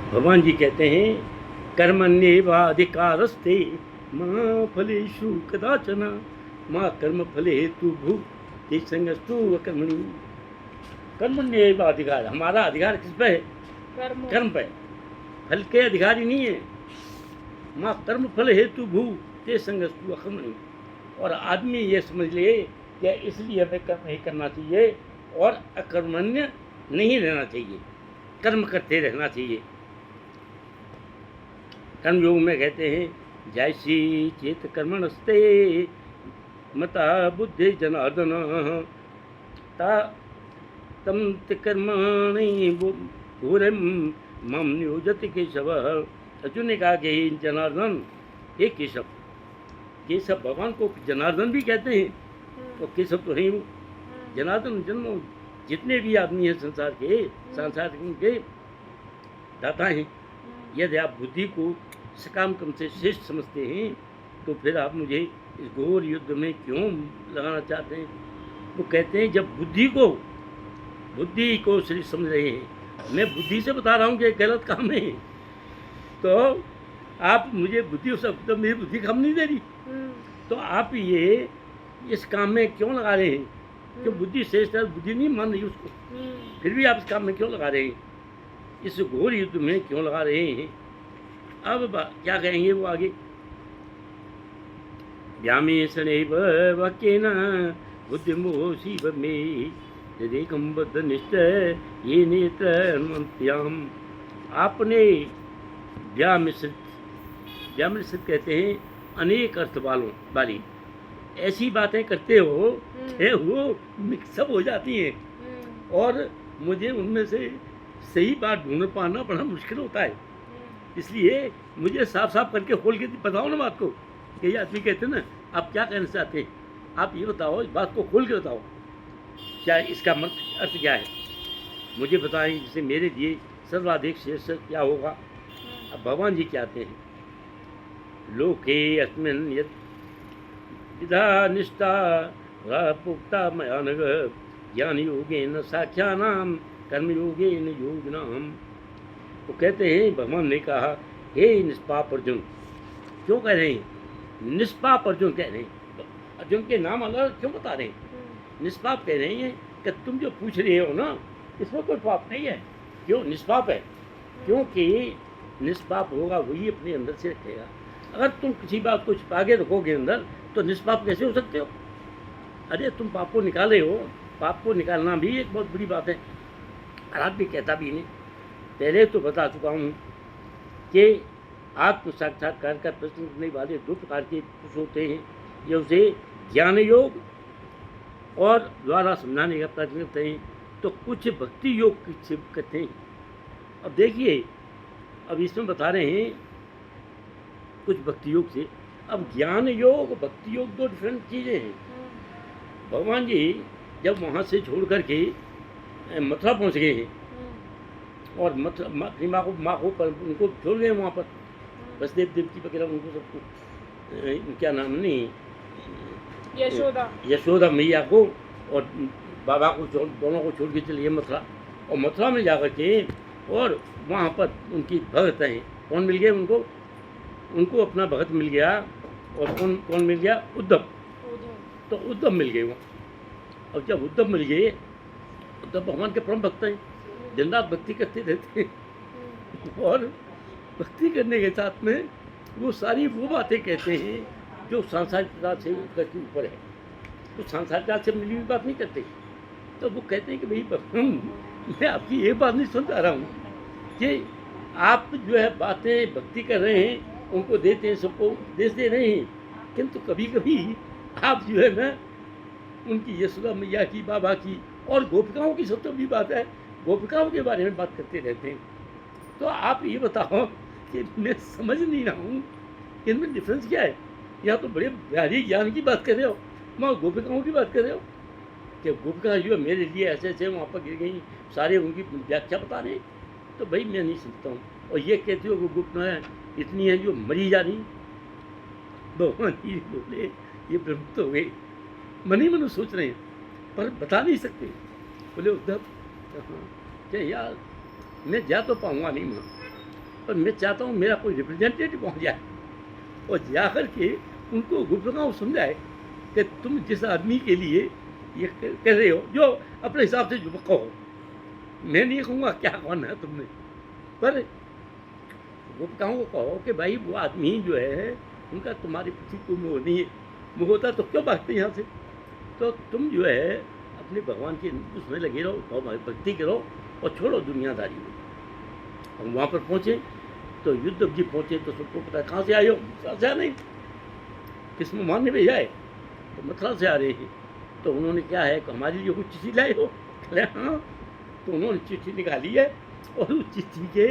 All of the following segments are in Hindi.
भगवान जी कहते हैं कर्मण्येवाधिकारस्ते मां फलेषु कदाचन मां कर्म फले हेतु भू संगस्तु कर्मणि। कर्मण्येवाधिकार, हमारा अधिकार किस पे है? कर्म पे। फल के अधिकारी नहीं है। मां कर्म फल हेतु भू ते संगस्तु कर्मणि। और आदमी ये समझ ले कि इसलिए हमें कर्म नहीं करना चाहिए और अकर्मण्य नहीं रहना चाहिए, कर्म करते रहना चाहिए। कर्मयोग में कहते हैं जैसी चेत कर्मणस्ते मता बुद्धि जनार्दन ता तम कर्मणि भूरे मम नियोजत केशव। अर्जुन ने कहा कि जनार्दन, हे केशव, केशव भगवान को जनार्दन भी कहते हैं, तो केशव तो नहीं हूँ। जनार्दन जन्म जितने भी आदमी हैं संसार के दाता हैं। यदि आप बुद्धि को सकाम कर्म से श्रेष्ठ समझते हैं तो फिर आप मुझे इस घोर युद्ध में क्यों लगाना चाहते हैं? वो कहते हैं जब बुद्धि को श्रेष्ठ समझ रहे हैं, मैं बुद्धि से बता रहा हूँ कि गलत काम है, तो आप मुझे बुद्धि तो मेरी बुद्धि काम नहीं दे रही, तो आप ये इस काम में क्यों लगा रहे हैं? क्यों बुद्धि श्रेष्ठ है, बुद्धि नहीं मान रही उसको, फिर भी आप इस काम में क्यों लगा रहे हैं? इस घोर युद्ध में क्यों लगा रहे हैं? अब क्या कहेंगे वो आगे? व्यामेशनैव वाक्येन बुद्धिमोऽसीव मे यदेकं बद्ध निश्चय ये नेत्र हनुमन्त्याम। आपने व्यामिश्रित कहते हैं अनेक अर्थ वाली ऐसी बातें करते हो कि वो मिक्सअप हो जाती हैं और मुझे उनमें से सही बात ढूंढ पाना बड़ा मुश्किल होता है। इसलिए मुझे साफ साफ करके खोल के बताओ ना बात को। कई आदमी कहते हैं ना, आप क्या कहना चाहते हैं, आप ये बताओ, इस बात को खोल के बताओ, क्या इसका अर्थ क्या है, मुझे बताएं, जिससे मेरे लिए सर्वाधिक श्रेष्ठ क्या होगा। अब भगवान जी कहते हैं लोके अस्मिन् यद्विधा निष्ठा पुक्ता मया नघ ज्ञान योगेन साख्यानाम कर्मयोगेन योगिनाम। वो कहते हैं भगवान ने कहा, हे निष्पाप अर्जुन। क्यों कह रहे हैं निष्पाप अर्जुन? कह रहे हैं अर्जुन के नाम अलग क्यों बता रहे हैं? निष्पाप कह रहे हैं कि तुम जो पूछ रहे हो ना, इसमें कोई पाप नहीं है। क्यों निष्पाप है? क्योंकि निष्पाप होगा वही अपने अंदर से रखेगा। अगर तुम किसी बात को छिपा के रखोगे अंदर तो निष्पाप कैसे हो सकते हो? अरे तुम पाप को निकाले हो, पाप को निकालना भी एक बहुत बड़ी बात है। और आदमी कहता भी नहीं। पहले तो बता चुका हूँ कि आत्म साक्षात्कार का प्रश्न करने वाले दो प्रकार के पुरुष होते हैं। ये उसे ज्ञान योग और द्वारा समझाने का प्रयत्न करते हैं, तो कुछ भक्ति योग से करते हैं। अब देखिए, अब इसमें बता रहे हैं कुछ भक्ति योग से। अब ज्ञान योग भक्ति योग दो डिफरेंट चीज़ें हैं। भगवान जी जब वहाँ से छोड़ करके मथुरा पहुँच गए हैं और अपनी माँ को उनको छोड़ गए वहाँ पर, वसुदेव देवकी वगैरह उनको सबको, क्या नाम नहीं, यशोदा मैया को और बाबा को दोनों को छोड़ के चलिए मथुरा। और मथुरा में जाकर के और वहाँ पर उनकी भगत हैं, कौन मिल गए उनको? उनको अपना भगत मिल गया। और कौन मिल गया? उद्धव। तो उद्धव मिल गए वहाँ। अब जब उद्धव मिल गए, उद्धव भगवान के परम भक्त हैं, दिन रात भक्ति करते रहते हैं और भक्ति करने के साथ में वो सारी वो बातें कहते हैं जो सांसारिकता से करके ऊपर है। तो सांसारिकता से मिली हुई बात नहीं करते। तो वो कहते हैं कि भाई मैं आपकी एक बात नहीं सुन पा रहा हूँ कि आप जो है बातें भक्ति कर रहे हैं, उनको देते हैं, सबको उपदेश दे रहे हैं, किंतु कभी कभी आप जो है ना उनकी यशोदा मैया की, बाबा की और गोपिकाओं की सब तो भी बात है, गोपिकाओं के बारे में बात करते रहते हैं। तो आप ये बताओ कि मैं समझ नहीं रहा हूँ कि इनमें डिफरेंस क्या है। या तो बड़े प्यारी ज्ञान की बात कर रहे हो, वहाँ गोपिकाओं की बात कर रहे हो कि गोपिका जो है मेरे लिए ऐसे ऐसे वहाँ पर गिर गई, सारे उनकी व्याख्या बता रहे हैं। तो भाई मैं नहीं समझता हूँ। और ये कहते हो कि गोपिकाएँ इतनी हैं जो मरी जा रही। भगवान जी बोले ये ब्रह्म हो गए, मन ही मन सोच रहे हैं पर बता नहीं सकते। बोले उद्धव क्या यार मैं जा तो पाऊँगा नहीं वहाँ, पर मैं चाहता हूँ मेरा कोई रिप्रेजेंटेटिव पहुँच जाए और जाकर के उनको गुप्तगांव समझाए कि तुम जिस आदमी के लिए ये कर रहे हो, जो अपने हिसाब से जो कहो, मैं नहीं कहूँगा क्या कहना है तुमने, पर गुप्तगांव को कहो कि भाई वो आदमी जो है उनका तुम्हारे प्रति कोई मोह नहीं है, मोह होता तो क्यों भागते यहाँ से। तो तुम जो है अपने भगवान के उसमें लगे रहो, भक्ति करो और छोड़ो दुनियादारी को। हम वहाँ पर पहुँचे तो युद्ध जी पहुँचे तो सबको पता कहाँ से आए हो, मथुरा से आ नहीं, किसमें मारने भेजा है, तो मथुरा से आ रहे हैं। तो उन्होंने क्या है कि हमारे लिए कुछ चिट्ठी लाए हो, कहले हाँ। तो उन्होंने चिट्ठी निकाली है और उस चिट्ठी के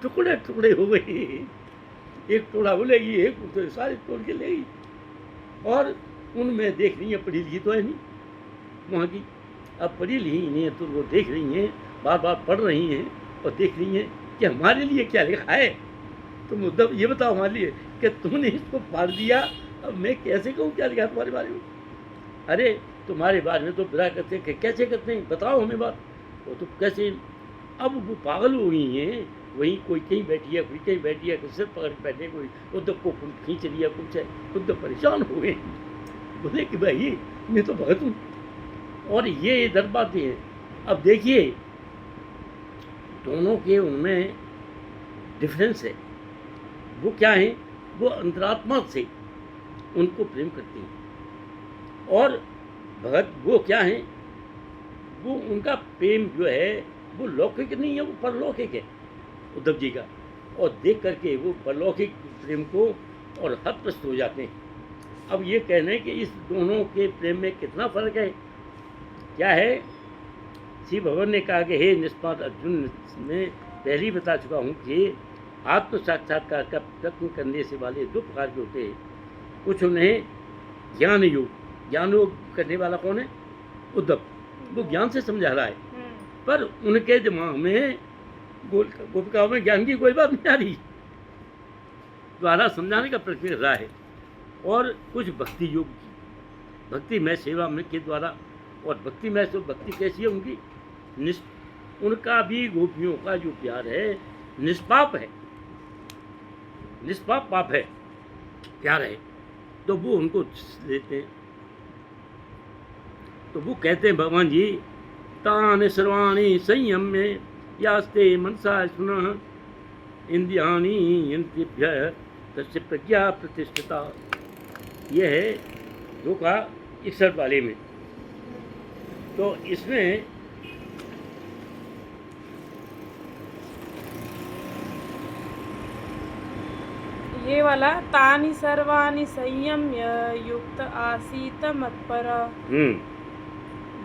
टुकड़े टुकड़े हो गए, एक टोड़ा बोलेगी, एक तो सारे तोड़ के लेगी। और उनमें देख रही है, पढ़ी लिखी तो है नहीं वहाँ की, अब पढ़ी लिखी नहीं है तो वो देख रही हैं, बार बार पढ़ रही हैं और देख रही हैं कि हमारे लिए क्या लिखा है। तो मुद्दा ये बताओ हमारे लिए कि तुमने इसको फाड़ दिया, अब मैं कैसे कहूँ क्या लिखा तुम्हारे बारे में। अरे तुम्हारे बारे में तो बुरा करते हैं, कैसे करते हैं बताओ हमें बात, वो तो कैसे। अब वो पागल हो गई हैं, वहीं कोई कहीं बैठी है, कोई कहीं बैठी है, सिर पकड़ के बैठे, कोई उद्धव को खींच लिया, कुछ है, उद्धव परेशान हो गए, बोले कि भाई मैं तो भगत हूँ और ये इधर बातें हैं। अब देखिए दोनों के उनमें डिफरेंस है, वो क्या है, वो अंतरात्मा से उनको प्रेम करती हैं और भगत वो क्या है, वो उनका प्रेम जो है वो लौकिक नहीं है, वो परलौकिक है उद्धव जी का। और देख करके वो परलौकिक प्रेम को और हतप्रस्त हो जाते हैं। अब ये कहना है कि इस दोनों के प्रेम में कितना फर्क है, क्या है। श्री भगवान ने कहा कि हे निष्पाप अर्जुन, मैं पहले ही बता चुका हूँ कि आत्म साक्षात्कार का प्रयत्न करने से वाले दो प्रकार के होते हैं। कुछ उन्हें ज्ञान योग, ज्ञान योग करने वाला कौन है, उद्धव, वो ज्ञान से समझा रहा है, पर उनके दिमाग में गोपिकाओं में ज्ञान की कोई बात नहीं आ रही, द्वारा समझाने का प्रयत्न कर रहा है। और कुछ भक्ति योग की, भक्ति में सेवा में के द्वारा, और भक्ति में तो भक्ति कैसी है उनकी, उनका भी गोपियों का जो प्यार है निष्पाप है, निष्पाप पाप है, प्यार है, तो वो उनको लेते हैं। तो वो कहते हैं भगवान जी, तान सर्वाणी संयम्य यास्ते मनसा सुना इंद्रियाणि यंत्रिभ्य तस्य प्रज्ञा प्रतिष्ठिता। यह है दो का 61 वाले में। तो इसमें ये वाला तानि सर्वाणि संयम्य युक्त आसीत मत्पर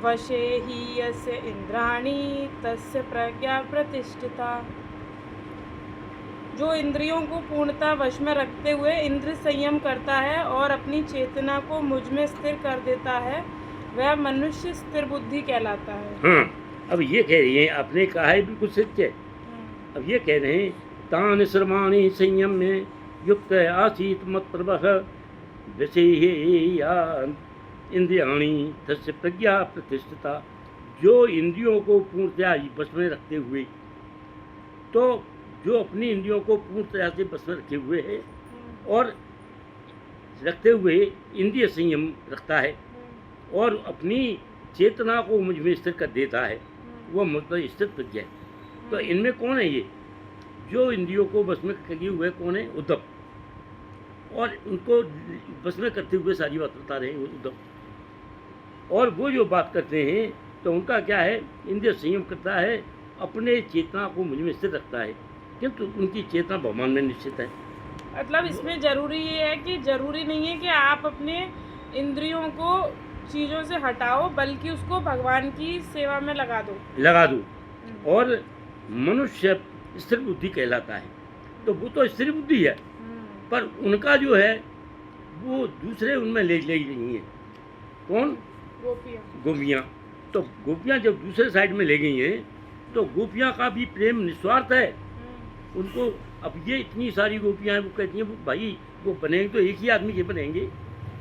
वशे ही यस्य इंद्राणि तस्य प्रज्ञा प्रतिष्ठिता। जो इंद्रियों को पूर्णतः वश में रखते हुए इंद्र संयम करता है और अपनी चेतना को मुझ में स्थिर कर देता है, वह मनुष्य स्थिर बुद्धि कहलाता है। हाँ, अब ये कह रही है, आपने कहा है बिल्कुल सत्य है। अब ये कह रहे हैं तान सर्वाणि संयम में युक्त आसीत मत्प्रभः विषया इंद्रियाणि तस्य प्रज्ञा प्रतिष्ठिता। जो इंद्रियों को पूर्णतया बस में रखते हुए, तो जो अपनी इंद्रियों को पूर्णतया से बस में रखे हुए है और रखते हुए इंद्रिय संयम रखता है और अपनी चेतना को मुझ में स्थिर कर देता है, वो मतलब स्थिर प्रज्ञा है। तो इनमें कौन है ये, जो इंद्रियों को बस में किए हुए कौन है, उद्धव, और उनको बस में करते हुए सारी बात बता रहे हैं उद्धव। और वो जो बात करते हैं तो उनका क्या है, इंद्रिय संयम करता है, अपने चेतना को मुझ में स्थिर रखता है, किंतु उनकी चेतना भगवान में निश्चित है। मतलब इसमें जरूरी ये है कि जरूरी नहीं है कि आप अपने इंद्रियों को चीज़ों से हटाओ, बल्कि उसको भगवान की सेवा में लगा दो। और मनुष्य स्थिर बुद्धि कहलाता है। तो वो तो स्थिर बुद्धि है, पर उनका जो है वो दूसरे उनमें ले रही हैं। कौन, गोपियाँ। तो गोपियाँ जब दूसरे साइड में ले गई हैं तो गोपियाँ का भी प्रेम निस्वार्थ है उनको। अब ये इतनी सारी गोपियाँ हैं, वो कहती हैं वो भाई वो बनेंगे तो एक ही आदमी के बनेंगे,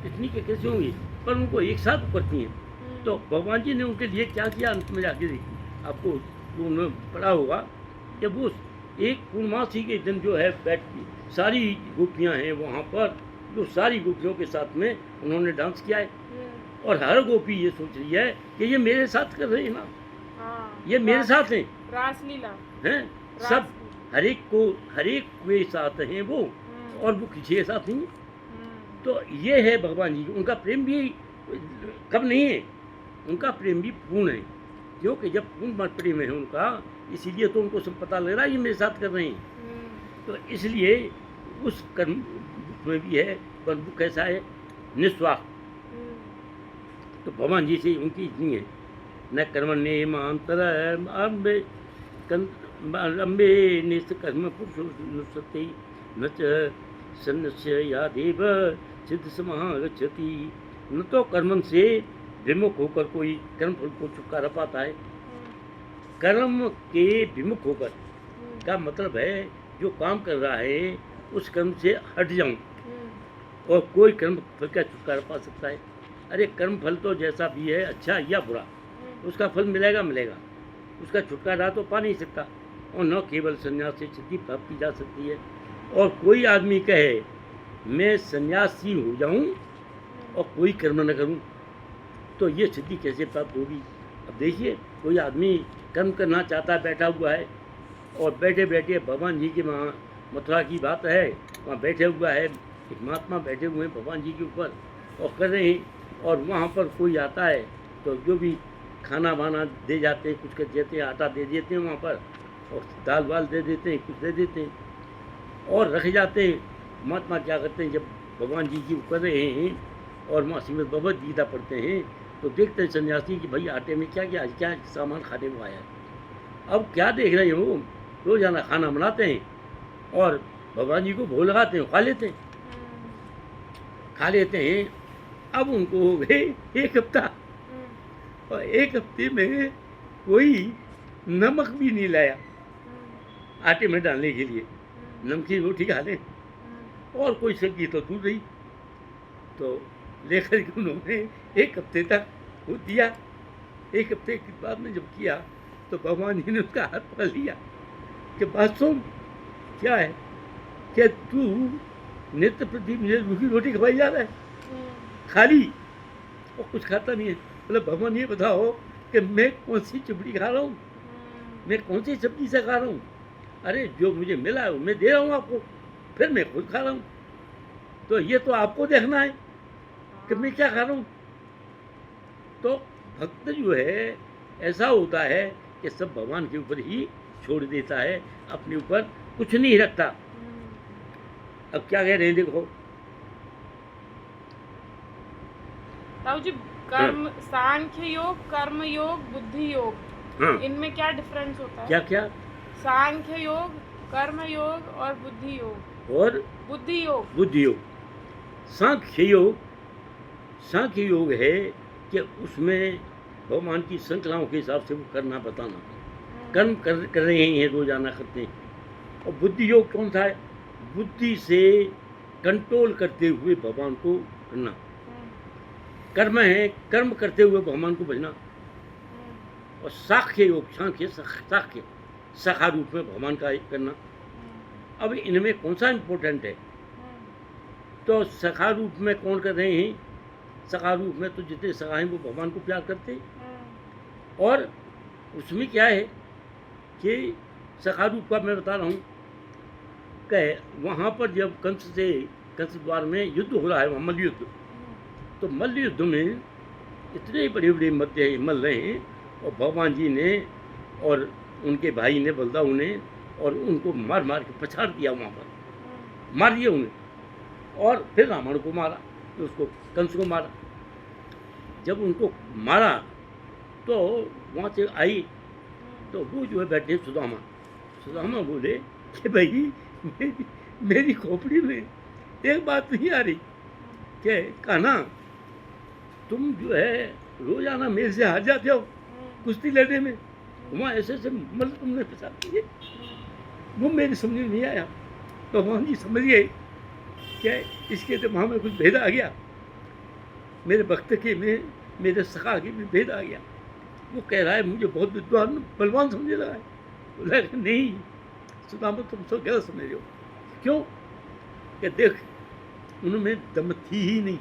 इतनी के कैसे होंगे, पर उनको एक साथ करती हैं। तो भगवान जी ने उनके लिए क्या किया अंत में जाके देखी, आपको उन्होंने पढ़ा होगा कि वो एक पूर्णमासी के दिन जो है बैठ सारी गोपियां हैं वहाँ पर, जो सारी गोपियों के साथ में उन्होंने डांस किया है, और हर गोपी ये सोच रही है कि ये मेरे साथ कर रहे हैं ना, हाँ, ये मेरे साथ हैं, रासलीला हैं सब, हर एक के साथ हैं वो, और वो किसी के साथ नहीं। तो ये है भगवान जी, उनका प्रेम भी कम नहीं है, उनका प्रेम भी पूर्ण है, क्योंकि जब पूर्ण प्रेम है उनका, इसीलिए तो उनको सब पता लग रहा है ये मेरे साथ कर रहे हैं। तो इसलिए उस कर्म में भी है, पर वो कैसा है, निस्वार्थ। तो भगवान जी से उनकी इतनी है, न कर्मण्ये मांतर अम्बे निष्कर्म पुरुषोनुसते न च सन्नस्य या देव सिद्ध समागच्छति। न तो कर्मन से विमुख होकर कोई कर्म फल को छुटकारा पाता है। कर्म के विमुख होकर का मतलब है जो काम कर रहा है उस कर्म से हट जाऊं और कोई कर्म फल का छुटकारा पा सकता है। अरे कर्म फल तो जैसा भी है, अच्छा या बुरा, उसका फल मिलेगा, उसका छुटकारा तो पा नहीं सकता। और न केवल संन्यास से सिद्धि प्राप्त की जा सकती है। और कोई आदमी कहे मैं सन्यासी हो जाऊं और कोई कर्म न करूं, तो ये सिद्धि कैसे प्राप्त होगी? अब देखिए, कोई आदमी कर्म करना चाहता है, बैठा हुआ है, और बैठे बैठे भगवान जी के वहाँ मथुरा की बात है, वहाँ बैठे हुआ है, एक महात्मा बैठे हुए हैं भगवान जी के ऊपर और कर रहे हैं, और वहाँ पर कोई आता है तो जो भी खाना वाना दे जाते हैं, कुछ कर देते हैं, आटा दे देते हैं वहाँ पर, और दाल वाल दे देते हैं, कुछ दे देते हैं और रख जाते हैं। महात्मा क्या करते हैं, जब भगवान जी कर रहे हैं और वहाँ श्रीमद् भगवद गीता पढ़ते हैं तो देखते हैं सन्यासी कि भाई आटे में क्या क्या क्या सामान खाने को आया है। अब क्या देख रहे हो, रोजाना खाना बनाते हैं और भगवान जी को भोग लगाते हैं, खा लेते हैं। अब उनको हो गए एक हफ्ता, और एक हफ्ते में कोई नमक भी नहीं लाया आटे में डालने के लिए, नमकीन रोटी खा लें और कोई सब्जी तो दूर रही। तो लेकर के उन्होंने एक हफ्ते तक वो दिया। एक हफ्ते के बाद में जब किया तो भगवान जी ने उसका हाथ पकड़ लिया कि बात सुन, क्या है कि तू नित्य प्रति मुझे रूखी रोटी खवाई जा रहा है, खाली, और कुछ खाता नहीं है। मतलब भगवान ये बताओ कि मैं कौन सी चिपड़ी खा रहा हूँ, मैं कौन सी सब्जी से खा रहा हूँ? अरे जो मुझे मिला है वो मैं दे रहा हूँ आपको, फिर मैं खुद खा रहा हूँ। तो ये तो आपको देखना है कि मैं क्या खा रहा हूँ। तो भक्त जो है ऐसा होता है कि सब भगवान के ऊपर ही छोड़ देता है, अपने ऊपर कुछ नहीं रखता। अब क्या कह रहे हैं देखो ताऊ जी, कर्म सांख्य योग, कर्म योग, बुद्धि योग, इनमें क्या डिफरेंस होता है? क्या क्या? सांख्य योग, कर्म योग और बुद्धि योग। और बुद्धि योग। बुद्धि योग, सांख्य योग है कि उसमें भगवान की श्रृंखलाओं के हिसाब से वो करना बताना, कर्म कर रहे हैं, रोजाना करते हैं। और बुद्धि योग कौन सा है? बुद्धि से कंट्रोल करते हुए भगवान को करना। कर्म है कर्म करते हुए भगवान को भजना। और साख्य योग, साख्य सखा रूप में भगवान का करना। अब इनमें कौन सा इम्पोर्टेंट है? तो सखा रूप में कौन कर रहे हैं? सखा रूप में तो जितने सखा हैं वो भगवान को प्यार करते हैं। और उसमें क्या है कि सखा रूप का मैं बता रहा हूँ कि वहाँ पर जब कंस द्वार में युद्ध हो रहा है, वहाँ मल्ल युद्ध, तो मल्ल युद्ध में इतने बड़े बड़े मध्य मल रहे हैं, और भगवान जी ने और उनके भाई ने, बलदाऊ ने, और उनको मार मार के पछाड़ दिया, वहाँ पर मार दिया उन्हें। और फिर रावण को मारा, तो उसको कंस को मारा। जब उनको मारा तो वहाँ से आई तो वो जो है बैठे सुदामा बोले कि भाई मेरी खोपड़ी में एक बात नहीं आ रही कि कान्हा, तुम जो है रोजाना मेरे से हार जाते हो कुश्ती लड़ने में, वहाँ ऐसे मतलब तुमने फंसा दिए, वो मेरे समझ में नहीं आया। तो भगवान जी समझ गए क्या इसके दिमाग में कुछ भेद आ गया, मेरे भक्त के में, मेरे सखा के में भेद आ गया। वो कह रहा है मुझे बहुत विद्वान बलवान समझने लगा है। बोला नहीं, सुदामा तुम तो गलत समझ रहे हो। क्यों? कि देख उनमें दम थी ही नहीं।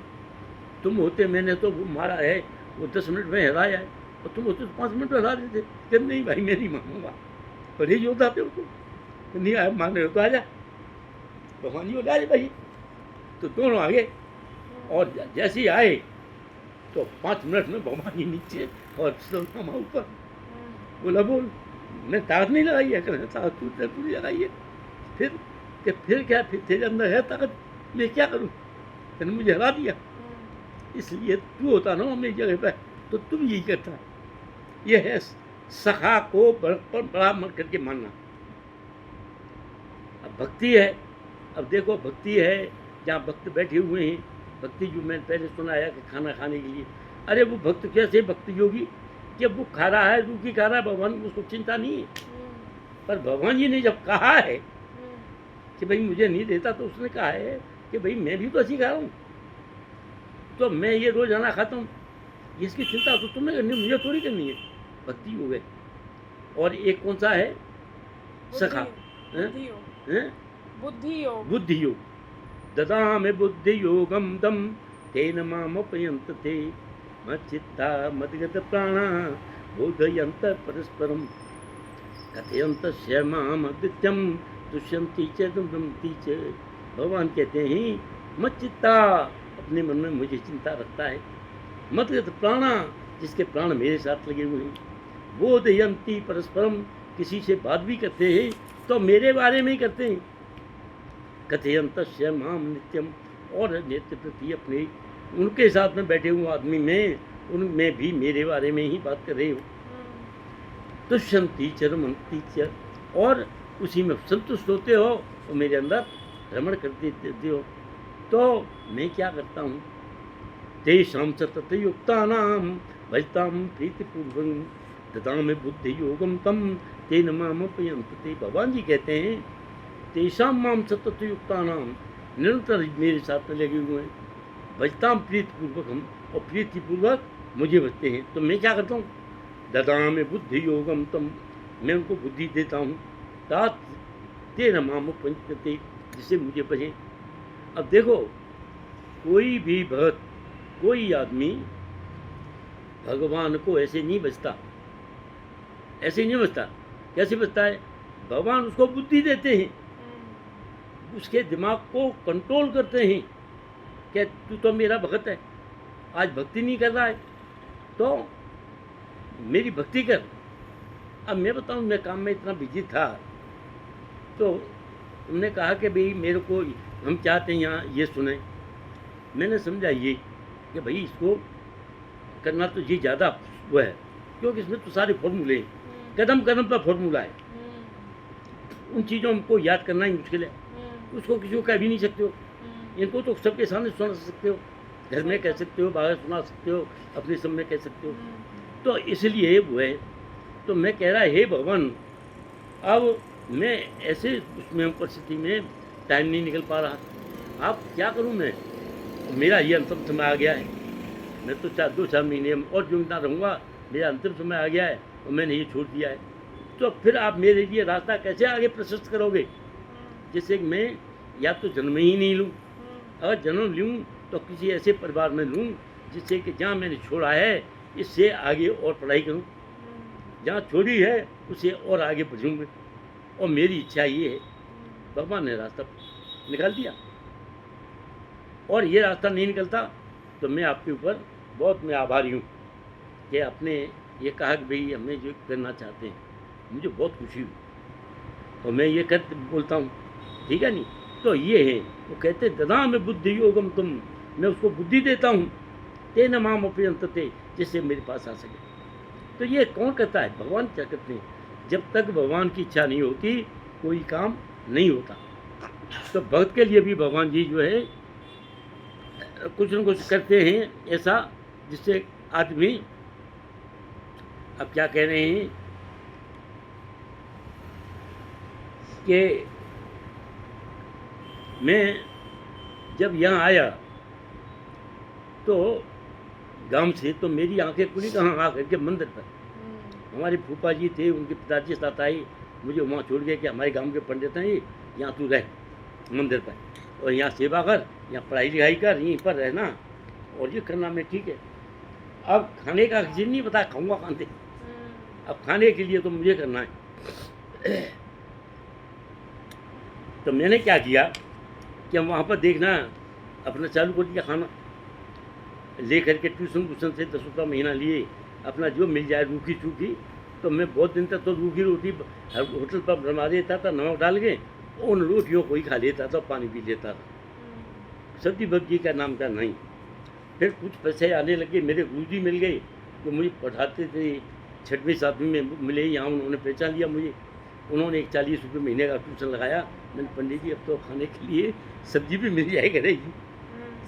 तुम होते मैंने तो वो मारा है, वो 10 मिनट में हराया है, और तुम होते तो 5 मिनट में हरा देते। कि नहीं भाई मैं नहीं मानूंगा। पर ये योद्धा थे उसको, नहीं आया माने हो तो आ जा, भगवान जी बोले भाई। तो दोनों आगे, और जैसे ही आए तो 5 मिनट में भगवान जी नीचे और सुदामा ऊपर। बोला बोल, मैं ताकत नहीं लगाई है। कहना ताकत तू पूरी लगाई है। फिर क्या, फिर तेरे अंदर है ताकत, मैं क्या करूं? तेने मुझे हरा दिया, इसलिए तू होता ना मेरी जगह पर तो तुम यही करता। यह है सखा को बड़ा मन करके मानना। अब भक्ति है, अब देखो भक्ति है जहाँ भक्त बैठे हुए हैं। भक्ति जो मैंने पहले सुनाया कि खाना खाने के लिए, अरे वो भक्त कैसे भक्त योगी, जब वो खा रहा है रूखी खा रहा है, भगवान को उसको चिंता नहीं है। पर भगवान जी ने जब कहा है कि भाई मुझे नहीं देता, तो उसने कहा है कि भाई मैं भी तो ऐसी खा रहा हूँ, तो मैं ये रोजाना खाता हूँ, इसकी चिंता तो तुम्हें करनी, मुझे थोड़ी करनी है। भक्ति हो गए। और एक कौन सा है? सखा, बुद्धि योग। ददामि बुद्धि योगम दम तेन मामुपयन्त ते मच्चित्ता मद्गत प्राणा बोधयन्त परस्परम कथयन्तस्य माम अद्वितीयं तुष्यन्ति च दुर्गन्ति च। भगवान कहते हैं मच्चित्ता, अपने मन में मुझे चिंता रखता है, मद्गत प्राणा, जिसके प्राण मेरे साथ लगे हुए हैं, बोधयन्ति परस्परम, किसी से बात भी करते हैं तो मेरे बारे में ही करते हैं, कथयन्तस्य माम नित्यम, और नित्य प्रति अपने उनके साथ में बैठे हुए आदमी में, उनमें भी मेरे बारे में ही बात कर रहे हो। तुष्यन्ति च रमन्ति च, और उसी में संतुष्ट होते हो और मेरे अंदर भ्रमण कर देते हो। तो मैं क्या करता हूँ? तेषां च तथयुक्तानां भजतां प्रीतिपूर्वं ददामि बुद्धि योगम तम तेन मामुपयन्ति ते। भगवान जी कहते हैं तेषां मां च तथयुक्तानां, निरंतर मेरे साथ में लगे हुए हैं, भजतां प्रीतिपूर्वक, हम और प्रीतिपूर्वक मुझे भजते हैं। तो मैं क्या करता हूँ? ददामि बुद्धि योगम तम, मैं उनको बुद्धि देता हूँ, तात तेन मामुपयन्ति, जिससे मुझे भजें। अब देखो कोई भी भक्त, कोई आदमी भगवान को ऐसे नहीं बचता, ऐसे नहीं बचता। कैसे बचता है? भगवान उसको बुद्धि देते हैं, उसके दिमाग को कंट्रोल करते हैं कि तू तो मेरा भक्त है, आज भक्ति नहीं कर रहा है तो मेरी भक्ति कर। अब मैं बताऊं, मैं काम में इतना बिजी था, तो उन्होंने कहा कि भाई मेरे को, हम चाहते हैं यहाँ ये सुने। मैंने समझा ये कि भाई इसको करना तो ये ज़्यादा वो है, क्योंकि इसमें तो सारे फॉर्मूले हैं, कदम कदम पर फॉर्मूला है, उन चीज़ों को याद करना ही मुश्किल है। उसको किसी को कह भी नहीं सकते हो, इनको तो सबके सामने सुना सकते हो, घर में कह सकते हो, बाहर सुना सकते हो, अपने सब में कह सकते हो। तो इसलिए वो है। तो मैं कह रहा हे भगवान, अब मैं ऐसे उसमें परिस्थिति में टाइम नहीं निकल पा रहा, आप क्या करूं मैं? मेरा ये अंतिम समय आ गया है, मैं तो 2-4 महीने और जिम्मेदार रहूँगा, मेरा अंतिम समय आ गया है और मैंने ये छोड़ दिया है। तो फिर आप मेरे लिए रास्ता कैसे आगे प्रशस्त करोगे, जिससे मैं या तो जन्म ही नहीं लूँ, अगर जन्म लूँ तो किसी ऐसे परिवार में लूँ जिससे कि जहाँ मैंने छोड़ा है इससे आगे और पढ़ाई करूँ, जहाँ छोड़ी है उसे और आगे बढ़ूँगा। और मेरी इच्छा ये है, भगवान ने रास्ता निकाल दिया, और ये रास्ता नहीं निकलता तो मैं आपके ऊपर बहुत मैं आभारी हूँ कि आपने ये कहा कि भाई हमें जो करना चाहते हैं, मुझे बहुत खुशी हुई और मैं ये कर बोलता हूँ, ठीक है नहीं। तो ये है, वो कहते ददामि बुद्धि योगम तुम, मैं उसको बुद्धि देता हूँ, तेन मामुपयन्ति ते, जिससे मेरे पास आ सके। तो ये कौन करता है? भगवान क्या करते हैं। जब तक भगवान की इच्छा नहीं होती कोई काम नहीं होता। तो भक्त के लिए भी भगवान जी जो है कुछ न कुछ करते हैं ऐसा, जिससे आदमी, अब क्या कह रहे हैं कि मैं जब यहाँ आया तो गांव से, तो मेरी आंखें खुली कहाँ, आ करके मंदिर पर हमारे फूफा जी थे, उनके पिताजी साथ आए, मुझे वहाँ छोड़ गए कि हमारे गांव के पंडित हैं ये, यहाँ तू रह मंदिर पर, और यहाँ सेवा कर, यहाँ पढ़ाई लिखाई कर, यहीं पर रहना और ये करना। मैं ठीक है। अब खाने का जिन नहीं पता खाऊंगा कहाँ से, अब खाने के लिए तो मुझे करना है। तो मैंने क्या किया कि हम वहाँ पर देखना अपना चालू कर दिया खाना, ले करके ट्यूशन से 10 रुपया महीना लिए, अपना जो मिल जाए रूखी सूखी। तो मैं बहुत दिन तक तो रूखी रोटी होटल पर बनवा देता था नमक डाल के, उन रोटियों को ही खा लेता था, पानी पी लेता था, सब्जी वब्जी का नाम का नहीं। फिर कुछ पैसे आने लगे, मेरे गुरुजी मिल गए जो मुझे पढ़ाते थे, 6वीं 7वीं में मिले, यहाँ उन्होंने पहचान लिया मुझे। उन्होंने एक 40 रुपये महीने का ट्यूशन लगाया। मैंने पंडित जी अब तो खाने के लिए सब्जी भी मिल जाएगी रहेगी,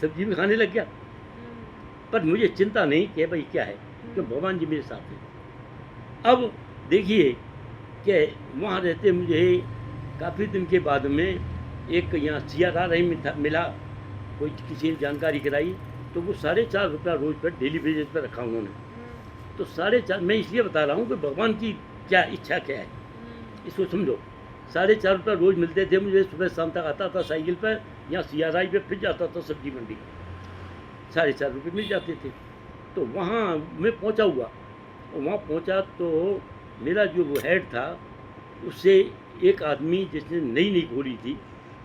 सब्जी भी खाने लग गया। पर मुझे चिंता नहीं कि भाई क्या है, क्योंकि भगवान जी मेरे साथ हैं। अब देखिए कि वहाँ रहते मुझे काफ़ी दिन के बाद में एक यहाँ CRR मिला, कोई किसी ने जानकारी कराई, तो वो 4.5 रुपया रोज़ पर डेली बेसिस पर रखा उन्होंने। तो 4.5, मैं इसलिए बता रहा हूँ कि भगवान की क्या इच्छा क्या है, इसको समझो। 4.5 रुपया रोज़ मिलते थे मुझे, सुबह शाम तक आता था साइकिल पर, यहाँ CRI पे फिर जाता था सब्जी मंडी, 4.5 रुपये मिल जाते थे। तो वहाँ मैं पहुँचा हुआ, और वहाँ पहुँचा तो मेरा जो वो हेड था, उससे एक आदमी जिसने नई नई खोली थी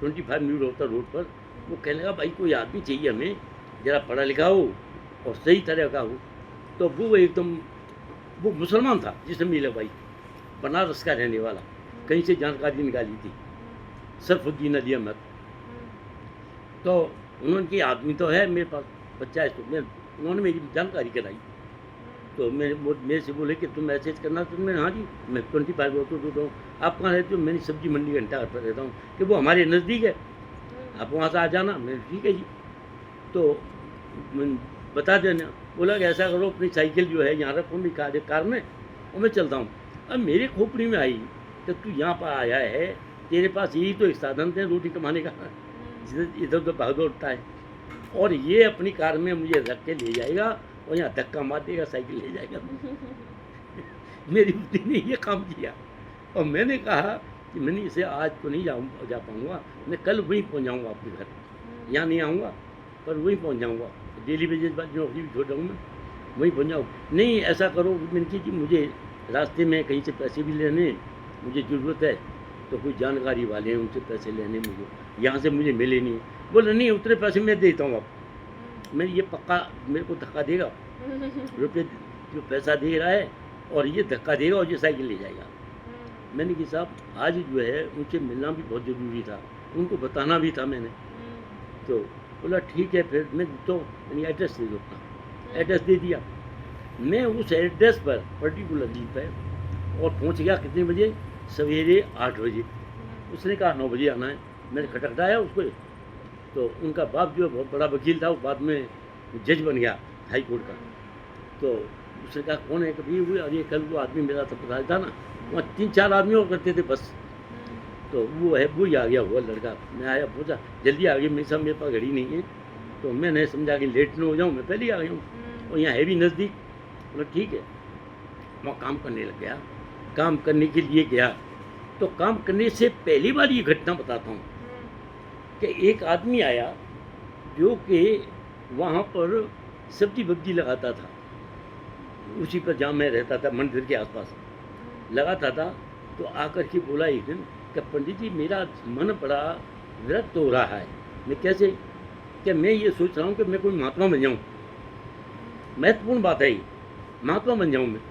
25 न्यू रोड पर, वो कहने लगा भाई कोई आदमी चाहिए हमें, ज़रा पढ़ा लिखा हो और सही तरह का हो। तो वो एकदम वो मुसलमान था जिसने मिला भाई, बनारस का रहने वाला, कहीं से जानकारी निकाली थी, सरफुद्दीन अली अहमद। तो उन्होंने कि आदमी तो है मेरे पास, बच्चा है, तो उन्होंने मेरी जानकारी कराई। तो मेरे से बोले कि तुम मैसेज करना, तो मैंने हाँ जी मैं 25 रोड हूँ, आप कहाँ रहते हो? मैंने सब्जी मंडी घंटा घर पर रहता हूँ, कि वो हमारे नज़दीक है, आप वहाँ से आ जाना। मैंने ठीक है जी। तो बता देना। बोला कि ऐसा करो अपनी साइकिल जो है यहाँ रखो मेरी कार में, और मैं चलता हूँ। अब मेरे खोपड़ी में आई कि तू यहाँ पर आया है, तेरे पास यही तो एक साधन थे रोटी कमाने का, इधर उधर भाग दौड़ता है, और ये अपनी कार में मुझे रख के ले जाएगा और यहाँ धक्का मार देगा, साइकिल ले जाएगा। मेरी बुद्धि ने ये काम किया, और मैंने कहा कि मैंने इसे आज तो नहीं जा पाऊँगा, मैं कल वहीं पहुँच जाऊँगा अपने घर, यहाँ नहीं आऊँगा पर वहीं पहुँच जाऊँगा, डेली बेसिस पर नौकरी भी छोड़ दूँगा, वहीं पहुँच जाऊँ। नहीं ऐसा करो मैंने कि जी मुझे रास्ते में कहीं से पैसे भी लेने, मुझे ज़रूरत है, तो कोई जानकारी वाले हैं उनसे पैसे लेने, मुझे यहाँ से मुझे मिले नहीं। बोले नहीं उतने पैसे मैं देता हूँ, आप मैं ये पक्का मेरे को धक्का देगा, रुपये जो पैसा दे रहा है और ये धक्का देगा और ये साइकिल ले जाएगा। मैंने कहा साहब आज जो है उनसे मिलना भी बहुत ज़रूरी था, उनको बताना भी था मैंने। तो बोला ठीक है, फिर मैं तो एड्रेस दे दो अपना, एड्रेस दे दिया। मैं उस एड्रेस पर पर्टिकुलरली पर और पहुंच गया कितने बजे? सवेरे 8 बजे। उसने कहा 9 बजे आना है। मैंने खटखटाया उसको, तो उनका बाप जो बहुत बड़ा वकील था वो बाद में जज बन गया हाई कोर्ट का। तो उसने कहा कौन है? कभी हुई? अरे कल वो आदमी मेरा तो पता था ना, वहाँ 3-4 आदमी और करते थे बस। तो वो है वो ही आ गया हुआ लड़का। मैं आया पूछा जल्दी आ गई, मेरे साहब मेरे पास घड़ी नहीं है, तो मैंने समझा कि लेट न हो जाऊँ, मैं पहले ही आ गया हूँ और यहाँ है भी नज़दीक। बोला ठीक है। वहाँ काम करने लग गया। काम करने के लिए गया तो काम करने से पहली बार ये घटना बताता हूँ कि एक आदमी आया जो कि वहाँ पर सब्जी वब्जी लगाता था, उसी पर जहाँ मैं रहता था मंदिर के आसपास लगाता था। तो आकर के बोला एक दिन कि पंडित जी मेरा मन बड़ा विरक्त हो रहा है। मैं कैसे? कि मैं ये सोच रहा हूँ कि मैं कोई महात्मा बन जाऊँ, महत्वपूर्ण बात है ये, महात्मा बन जाऊँ मैं।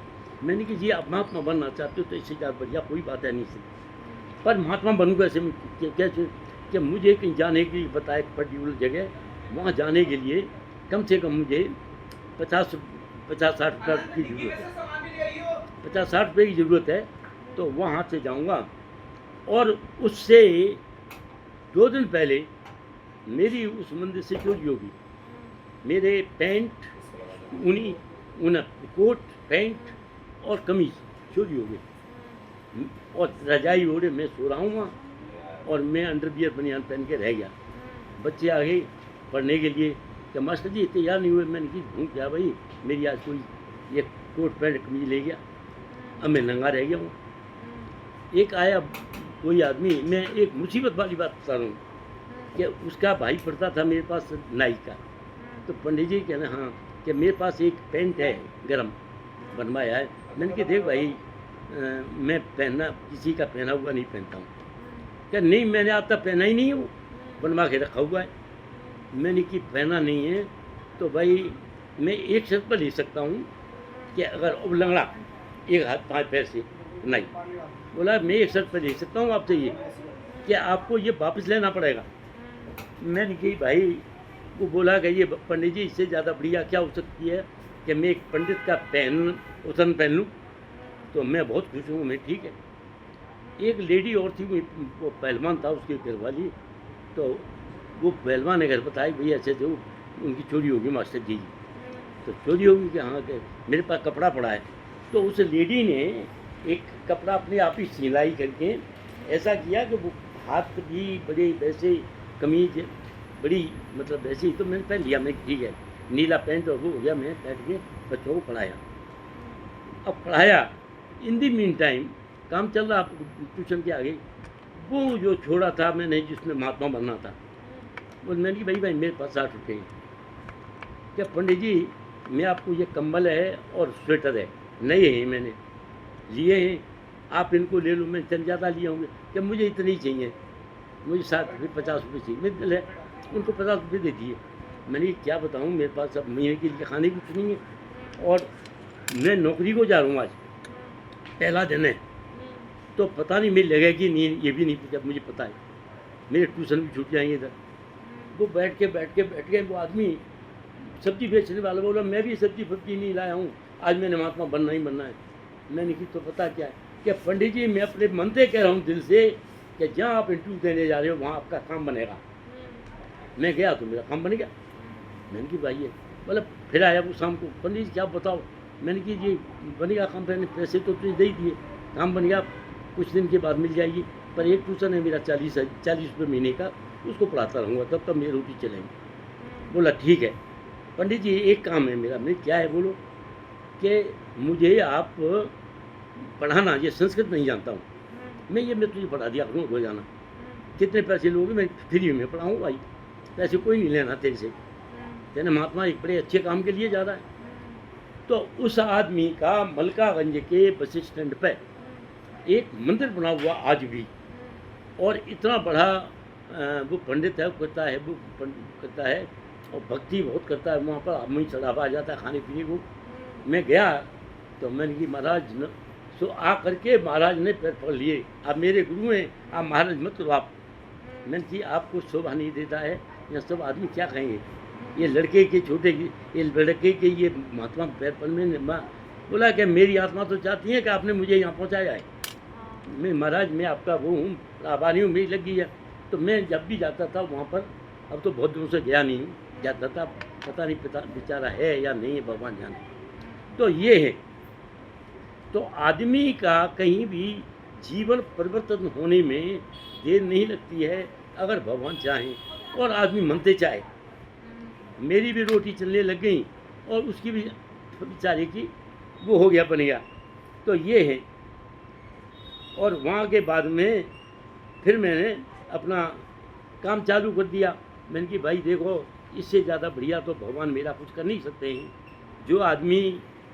मैंने कि जी आप महात्मा बनना चाहते हो तो इससे ज़्यादा बढ़िया कोई बात है नहीं सी, पर महात्मा बनूँ कैसे? कैसे कि मुझे कहीं जाने के लिए बताया एक पर्टिकुलर जगह, वहाँ जाने के लिए कम से कम मुझे 50-60 रुपये की ज़रूरत है, 50-60 रुपये की ज़रूरत है। तो वहाँ से जाऊँगा और उससे 2 दिन पहले मेरी उस मंदिर से चोरी होगी। मेरे पैंट कोट पैंट और कमीज चोरी हो गई और रजाई ओढ़े मैं सो रहा हूँ वहाँ और मैं अंडरवियर बनियान पहन के रह गया। बच्चे आ गए पढ़ने के लिए कि मास्टर जी तैयार नहीं हुए। मैंने की भूख क्या भाई, मेरी आज कोई ये कोट पैंट कमीज ले गया, अब मैं नंगा रह गया हूँ। एक आया कोई आदमी, मैं एक मुसीबत वाली बात बता रहा हूँ कि उसका भाई पढ़ता था मेरे पास नाई का, तो पंडित जी कहना हाँ कि मेरे पास एक पैंट है गरम बनवाया है। मैंने कहा देख भाई मैं पहनना किसी का पहना हुआ नहीं पहनता हूँ। क्या नहीं मैंने आपका पहना ही नहीं है, वो बनवा के रखा हुआ है। मैंने कि पहना नहीं है तो भाई मैं एक शर्त पर ले सकता हूँ कि अगर अब लंगड़ा एक हाथ 5 पैर से नहीं, बोला मैं एक शर्त पर ले सकता हूँ आपसे ये कि आपको ये वापस लेना पड़ेगा। मैंने कही भाई, वो बोला कि ये पंडित जी इससे ज़्यादा बढ़िया क्या हो सकती है कि मैं एक पंडित का उतन पहन लूँ, तो मैं बहुत खुश हूँ, मैं ठीक है। एक लेडी और थी, वो पहलवान था उसकी घरवाली, तो वो पहलवान ने घर बताया भैया ऐसे थे, उनकी चोरी होगी मास्टर जी, तो चोरी होगी कि हाँ कि मेरे पास कपड़ा पड़ा है। तो उस लेडी ने एक कपड़ा अपने आप ही सिलाई करके ऐसा किया कि वो हाथ भी बड़े वैसे, कमीज बड़ी मतलब वैसे ही, तो मैंने पहन लिया। मैं ठीक है, नीला पैंट और वो हो गया। मैं बैठ के बच्चों को पढ़ाया। अब पढ़ाया, इन दी मीन टाइम काम चल रहा ट्यूशन के आगे। वो जो छोड़ा था मैंने जिसमें महात्मा बनना था, वो मैंने कि भाई मेरे पास 60 रुपये हैं, क्या पंडित जी मैं आपको ये कंबल है और स्वेटर है नए हैं मैंने लिए हैं, आप इनको ले लो। मैं चल ज़्यादा लिए होंगे, क्या मुझे इतने ही चाहिए, मुझे 60 रुपये 50 रुपये चाहिए। मैं ले उनको 50 रुपये दे दिए। मैंने क्या बताऊँ, मेरे पास अब महीने के लिए खाने कुछ नहीं है और मैं नौकरी को जा रहा हूँ, आज पहला दिन है, तो पता नहीं मेरी लगेगी नहीं, ये भी नहीं पूछा, मुझे पता है मेरे ट्यूशन भी छूट जाएंगे इधर। वो बैठ के वो आदमी सब्जी बेचने वाला बोला मैं भी सब्जी फब्जी नहीं लाया हूँ, आज मैंने महात्मा बनना ही बनना है। मैंने की तो पता क्या है कि पंडित जी मैं अपने मन से कह रहा हूँ दिल से कि जहाँ आप इंटरव्यू देने जा रहे हो वहाँ आपका काम बनेगा। मैं गया तो मेरा काम बन गया। मैंने की भाई है, बोला फिर आया वो शाम को, पंडित जी क्या बताओ। मैंने कि ये बनेगा काम, पैसे तो तुझे दे ही दिए, काम बन गया, कुछ दिन के बाद मिल जाएगी, पर एक ट्यूशन है मेरा 40 रुपये महीने का, उसको पढ़ाता रहूँगा, तब तक मेरी रोटी चलेंगी। बोला ठीक है पंडित जी एक काम है मेरा। मैं क्या है बोलो, कि मुझे आप पढ़ाना, ये संस्कृत नहीं जानता हूँ मैं तुझे पढ़ा दिया करूँ रोजाना, कितने पैसे लोगे, मैं फ्री में पढ़ाऊँ भाई, पैसे कोई नहीं लेना तेरे से, तेने महात्मा एक बड़े अच्छे काम के लिए जा रहा है। तो उस आदमी का मलकागंज के बस स्टैंड पे एक मंदिर बना हुआ आज भी, और इतना बड़ा वो पंडित है, करता है वो करता है और भक्ति बहुत करता है। वहाँ पर आदमी चढ़ावा आ जाता है खाने पीने को। मैं गया तो मैंने कि महाराज सो आ करके महाराज ने पैर पकड़ लिए, आप मेरे गुरु हैं, आप महाराज मत करो आप। मैंने कि आपको शोभा नहीं देता है, या सब आदमी क्या कहेंगे, ये लड़के के छोटे ये लड़के के ये महात्मा पैर पर में बोला कि मेरी आत्मा तो चाहती है कि आपने मुझे यहाँ पहुँचाया है। मैं महाराज मैं आपका वो हूँ, आभारी हूँ, मेरी लगी है। तो मैं जब भी जाता था वहाँ पर, अब तो बहुत दिनों से गया नहीं हूँ, जाता था, पता नहीं बेचारा है या नहीं है, भगवान जाने। तो ये है, तो आदमी का कहीं भी जीवन परिवर्तन होने में देर नहीं लगती है अगर भगवान चाहें और आदमी मनते चाहे। मेरी भी रोटी चलने लग गई और उसकी भी बेचारे की वो हो गया, बन गया। तो ये है। और वहाँ के बाद में फिर मैंने अपना काम चालू कर दिया। मैंने कि भाई देखो इससे ज़्यादा बढ़िया तो भगवान मेरा कुछ कर नहीं सकते हैं। जो आदमी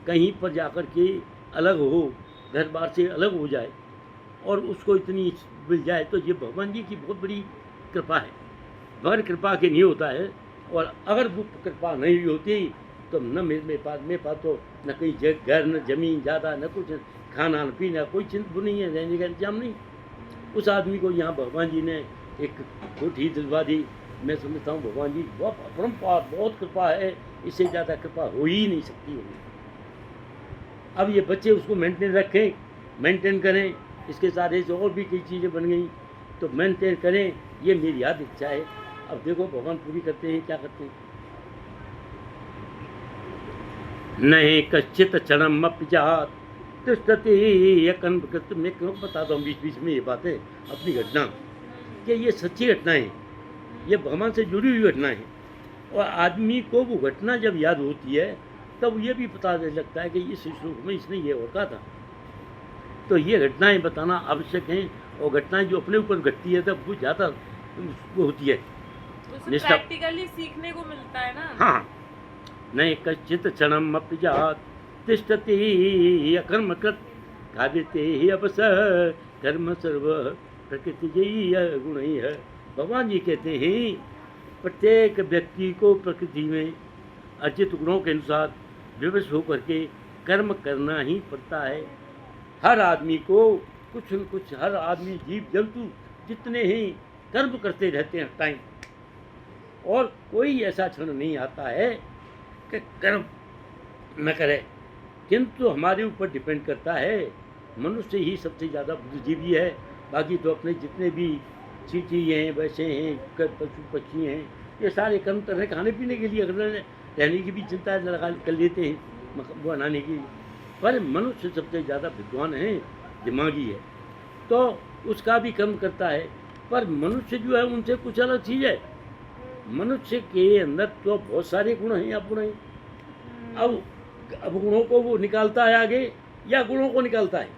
कहीं पर जाकर के अलग हो, घर बार से अलग हो जाए और उसको इतनी मिल जाए, तो ये भगवान जी की बहुत बड़ी कृपा है। बगैर कृपा के नहीं होता है। और अगर वो कृपा नहीं होती तो न मेरे पास तो न कहीं घर, न जमीन ज़्यादा, न कुछ खाना न पीना, कोई चिंता नहीं है, रहने का इंतजाम नहीं। उस आदमी को यहाँ भगवान जी ने एक कोठी दिलवा दी। मैं समझता हूँ भगवान जी बहुत अपरंपार, बहुत कृपा है, इससे ज़्यादा कृपा हो ही नहीं सकती होगी। अब ये बच्चे उसको मेंटेन रखें, मेंटेन करें, इसके साथ ऐसे और भी कई चीज़ें बन गई, तो मेंटेन करें, ये मेरी याद इच्छा है। अब देखो भगवान पूरी करते हैं, क्या करते हैं। नहीं कश्चित क्षणम अपजात तिष्ठति यकन। मैं क्यों बताता हूँ बीच बीच में ये बातें, अपनी घटना, कि ये सच्ची घटना है, ये भगवान से जुड़ी हुई घटना है। और आदमी को वो घटना जब याद होती है तब ये भी पता लगता है कि इस श्लोक में इसने ये और कहा था। तो ये घटनाएं बताना आवश्यक हैं, और घटनाएं जो अपने ऊपर घटती है तब वो ज़्यादा वो होती है उससे निष्ठा। प्रैक्टिकली सीखने को मिलता है ना। हाँ, नए कश्चित क्षणम अपजात तिष्ठति अकर्मकृत काव्यते ही अपस कर्म सर्व प्रकृति जयी गुण ही है। भगवान जी कहते हैं प्रत्येक व्यक्ति को प्रकृति में अर्जित गुणों के अनुसार विवश होकर के कर्म करना ही पड़ता है। हर आदमी को कुछ न कुछ, हर आदमी जीव जंतु जितने ही कर्म करते रहते हैं टाइम, और कोई ऐसा क्षण नहीं आता है कि कर्म न करे, किंतु हमारे ऊपर डिपेंड करता है। मनुष्य ही सबसे ज़्यादा बुद्धिजीवी है, बाकी तो अपने जितने भी चींटी हैं, वैसे हैं, पशु पक्षी हैं, ये सारे कर्म कर रहे हैं। खाने पीने के लिए अगर रहने की भी चिंता लगा कर लेते हैं, बनाने की, पर मनुष्य सबसे ज़्यादा विद्वान है, दिमागी है, तो उसका भी कर्म करता है। पर मनुष्य जो है उनसे कुछ अलग चीज़ है। मनुष्य के अंदर तो बहुत सारे गुण हैं, अवगुण हैं। अब अवगुणों को वो निकालता है आगे या गुणों को निकालता है,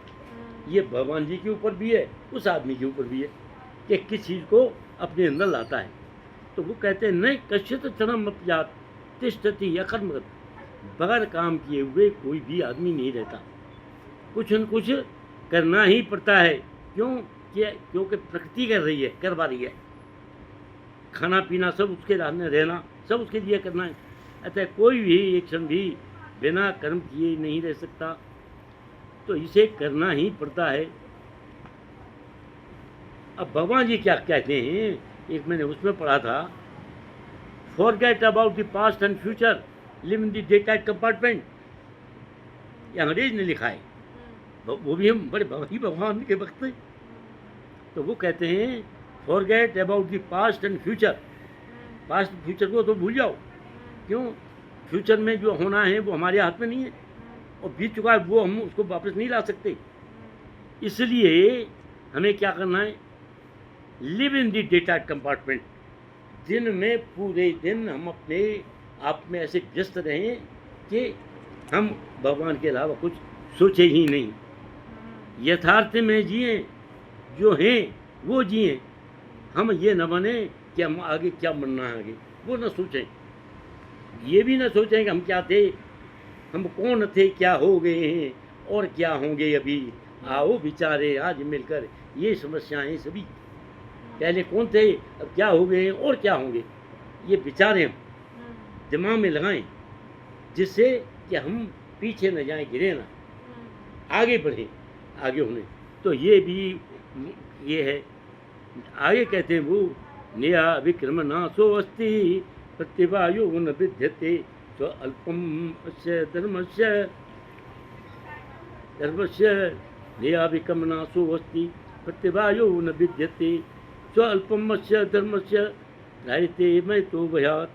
ये भगवान जी के ऊपर भी है, उस आदमी के ऊपर भी है कि किस चीज़ को अपने अंदर लाता है। तो वो कहते हैं नहीं कश्चित क्षणम अपजात तिष्ठति अकर्मकृत, बगैर काम किए हुए कोई भी आदमी नहीं रहता, कुछ न कुछ करना ही पड़ता है। क्योंकि प्रकृति कर रही है, करवा रही है, खाना पीना सब उसके रहना सब उसके लिए करना है। अतः कोई भी एक क्षण भी बिना कर्म किए नहीं रह सकता, तो इसे करना ही पड़ता है। अब भगवान जी क्या कहते हैं, एक मैंने उसमें पढ़ा था, forget about the past and future, live in the day tight compartment. ये अंग्रेज ने लिखा है, वो भी हम बड़े भगवान के वक्त में। तो वो कहते हैं forget about the past and future, past future को तो भूल जाओ। क्यों? फ्यूचर में जो होना है वो हमारे हाथ में नहीं है, और बीत चुका है वो हम उसको वापस नहीं ला सकते। इसलिए हमें क्या करना है, live in the day tight compartment. दिन में पूरे दिन हम अपने आप में ऐसे व्यस्त रहें कि हम भगवान के अलावा कुछ सोचे ही नहीं, यथार्थ में जिए, जो हैं वो जिए। हम ये न बने कि हम आगे क्या बनना है, आगे वो न सोचें, ये भी न सोचें कि हम क्या थे, हम कौन थे, क्या हो गए हैं और क्या होंगे अभी। आओ विचारे आज मिलकर ये समस्याएं सभी, पहले कौन थे, अब क्या हो गए हैं और क्या होंगे, ये विचारें हम दिमाग में लगाएं, जिससे कि हम पीछे न जाएं, गिरे ना, आगे बढ़ें, आगे होने। तो ये भी ये है। आगे कहते हैं वो निया विक्रम नाशो अस्ति प्रतिभायो न विद्यते तो अल्पम अस्य धर्मस्य निया विक्रम नाशो अस्ति प्रतिभायो न विद्यते तो अल्पम अस्य धर्मस्य रायते मैं तो भयात।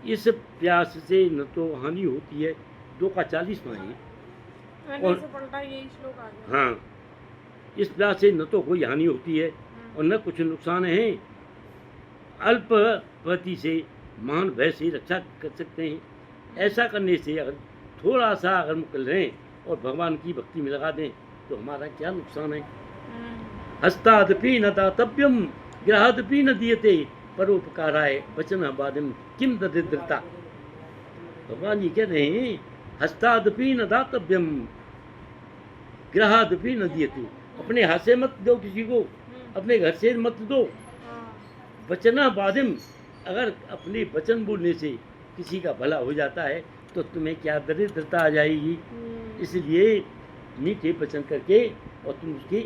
इस प्यास से न तो हानि होती है, 2 का 40वां है, और यही श्लोक आ गया। हाँ, इस प्यास से न तो कोई हानि होती है और न कुछ नुकसान है। अल्प पति से महान भय से रक्षा कर सकते हैं। ऐसा करने से अगर थोड़ा सा अगर मुकर लें और भगवान की भक्ति में लगा दें तो हमारा क्या नुकसान है। हस्तादपि न दातव्यम ग्रहादपि न दीयते परोपकाराय वचन बाधिम किम दरिद्रता। भगवान जी कह रहे हैं हस्तादपि न दातव्यम ग्रहादपि न दीयते, अपने हाथ से मत दो किसी को, अपने घर से मत दो। वचना बाधिम, अगर अपने वचन बोलने से किसी का भला हो जाता है तो तुम्हें क्या दरिद्रता आ जाएगी। इसलिए मीठे वचन करके और तुम उसके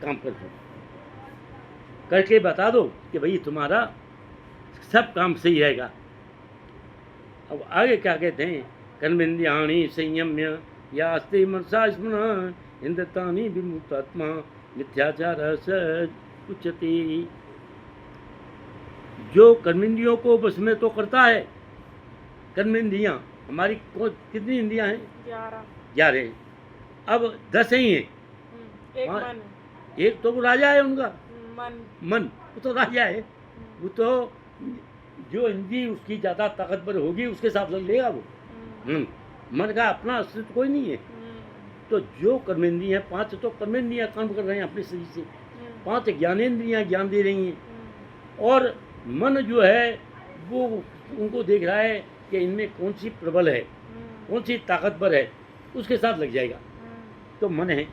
काम कर दो, करके बता दो कि भाई तुम्हारा सब काम सही रहेगा। अब आगे क्या कहते हैं, कर्मेन्द्रियाणि संयम्य यास्ते मनसा स्मरण इंद्रतानि विमुक्तात्मा मिथ्याचार स उच्यते। जो कर्मेंद्रियों को बस में तो करता है, कर्मेंद्रियां हमारी कितनी इंद्रियां हैं? 11। अब 10 ही हैं। एक तो वो राजा है उनका, मन वो तो राजा है, वो तो जो इंद्री उसकी ज़्यादा ताकतवर होगी उसके साथ लग लेगा वो। मन का अपना अस्तित्व कोई नहीं है। तो जो कर्मेंद्रियाँ 5 तो कर्मेंद्रियाँ काम कर रहे हैं अपने शरीर से, 5 ज्ञानेंद्रियाँ ज्ञान दे रही हैं। और मन जो है वो उनको देख रहा है कि इनमें कौन सी प्रबल है, कौन सी ताकतवर है, उसके साथ लग जाएगा। तो मन है,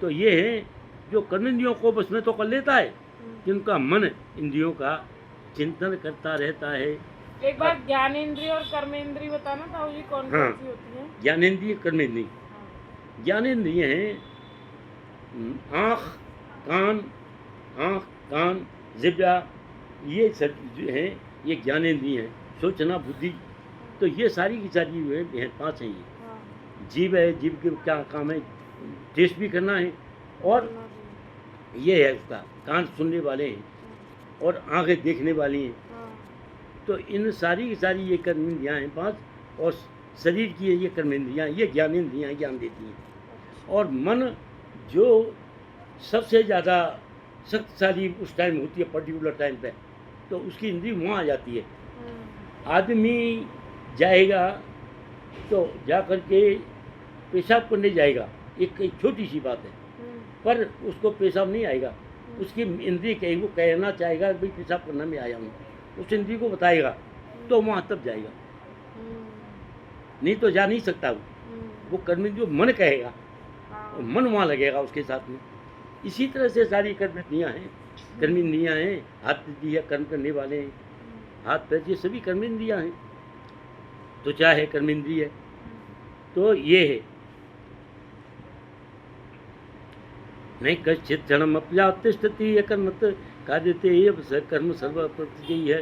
तो ये है जो कर्मेंद्रियों को बस में तो कर लेता है, जिनका मन इंद्रियों का चिंतन करता रहता है। एक बार ज्ञानेंद्रिय और कर्मेंद्रिय बताना ताऊ जी, कौन कौन सी होती हैं? ज्ञानेंद्रिय कर्मेंद्रिय। ज्ञानेंद्रिय हैं आँख कान जिह्वा, ये सब जो हैं ये ज्ञानेंद्रिय हैं। सोचना बुद्धि, तो ये सारी की सारी जो है 5 हैं। ये जीव है, जीव के क्या काम है, टेस्ट भी करना है, और ये है उसका कान सुनने वाले हैं, और आंखें देखने वाली हैं। तो इन सारी की सारी ये कर्मेंद्रियाँ हैं 5, और शरीर की ये कर्मेंद्रियाँ, ये ज्ञानेंद्रियाँ ज्ञान देती हैं। और मन जो सबसे ज़्यादा शक्तिशाली उस टाइम होती है, पर्टिकुलर टाइम पे, तो उसकी इंद्री वहाँ आ जाती है। आदमी जाएगा तो जा कर के पेशाब करने जाएगा, एक छोटी सी बात है, पर उसको पेशाब नहीं आएगा। उसकी इंद्री कहेगी, वो कहना चाहेगा भाई पेशाब करना मैं आया हूँ, उस इंद्री को बताएगा तो वहाँ तब जाएगा, नहीं तो जा नहीं सकता वो कर्मेंद्रिय जो मन कहेगा, और मन वहाँ लगेगा उसके साथ में। इसी तरह से सारी कर्मेंद्रियाँ हैं, कर्मेंद्रियाँ हैं। हाथ पैर कर्म करने वाले हैं, हाथ पैर ये सभी कर्मेंद्रियाँ हैं। त्वचा है कर्मेंद्रिय है। तो ये है नहीं कश्चित क्षणम अप्यातिष्ठति कर्मत कार्यते कर्म सर्व प्रत्ययी है।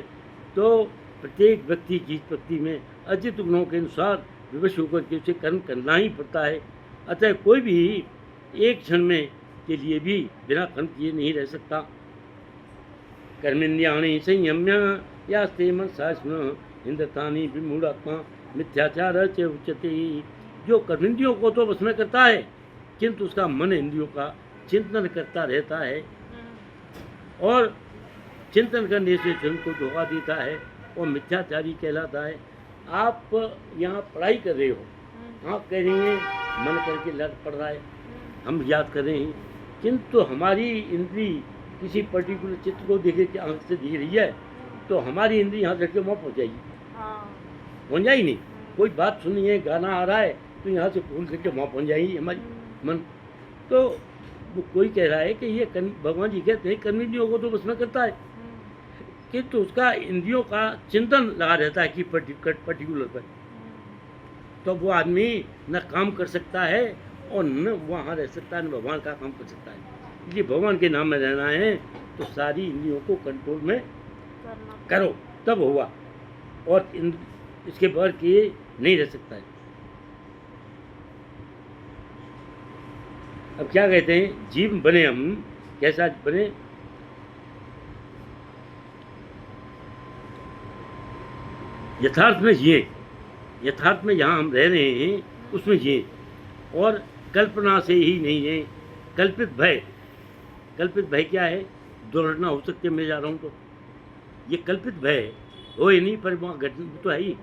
तो प्रत्येक व्यक्ति की प्रकृति में अर्जित गुणों के अनुसार विवश होकर के उसे कर्म करना ही पड़ता है। अतः कोई भी एक क्षण में के लिए भी बिना कर्म किए नहीं रह सकता। कर्मेन्द्रियाणि संयम्य यास्ते मनसा स्मृ इंद्रतानि विमूढ़ात्मा मिथ्याचार च उच्यते। जो कर्मेंद्रियों को तो वश में करता है, किंतु उसका मन इंद्रियों का चिंतन करता रहता है, और चिंतन करने से स्वयं को धोखा देता है और मिथ्याचारी कहलाता है। आप यहाँ पढ़ाई कर रहे हो, आप कह रही हैं मन करके लग पड़ रहा है, हम याद कर रहे हैं, किंतु हमारी इंद्री किसी पर्टिकुलर चित्र को देखे के आंख से दिख रही है, तो हमारी इंद्री यहाँ से वहाँ पहुँच जाएगी, पहुँच जाएगी नहीं। कोई बात सुनी है, गाना आ रहा है, तो यहाँ से भूल करके वहाँ पहुँच जाएगी हमारी मन। तो वो कोई कह रहा है कि ये भगवान जी कहते हैं कर्मेंद्रियों को तो बस में करता है, किंतु उसका इंद्रियों का चिंतन लगा रहता है कि पर्टिकुलर पर, तो वो आदमी न काम कर सकता है और न वहाँ रह सकता है, न भगवान का काम कर सकता है। इसलिए भगवान के नाम में रहना है तो सारी इंद्रियों को कंट्रोल में करो, तब होगा, और इसके बढ़ के नहीं रह सकता है। अब क्या कहते हैं, जीव बने हम, कैसा बने, यथार्थ में जिए, यथार्थ में जहाँ हम रह रहे हैं उसमें जिए, और कल्पना से ही नहीं है। कल्पित भय, कल्पित भय क्या है, दुर्घटना हो सकती है मैं जा रहा हूँ तो, ये कल्पित भय है, हो ही नहीं पर वहाँ घटना तो है ही।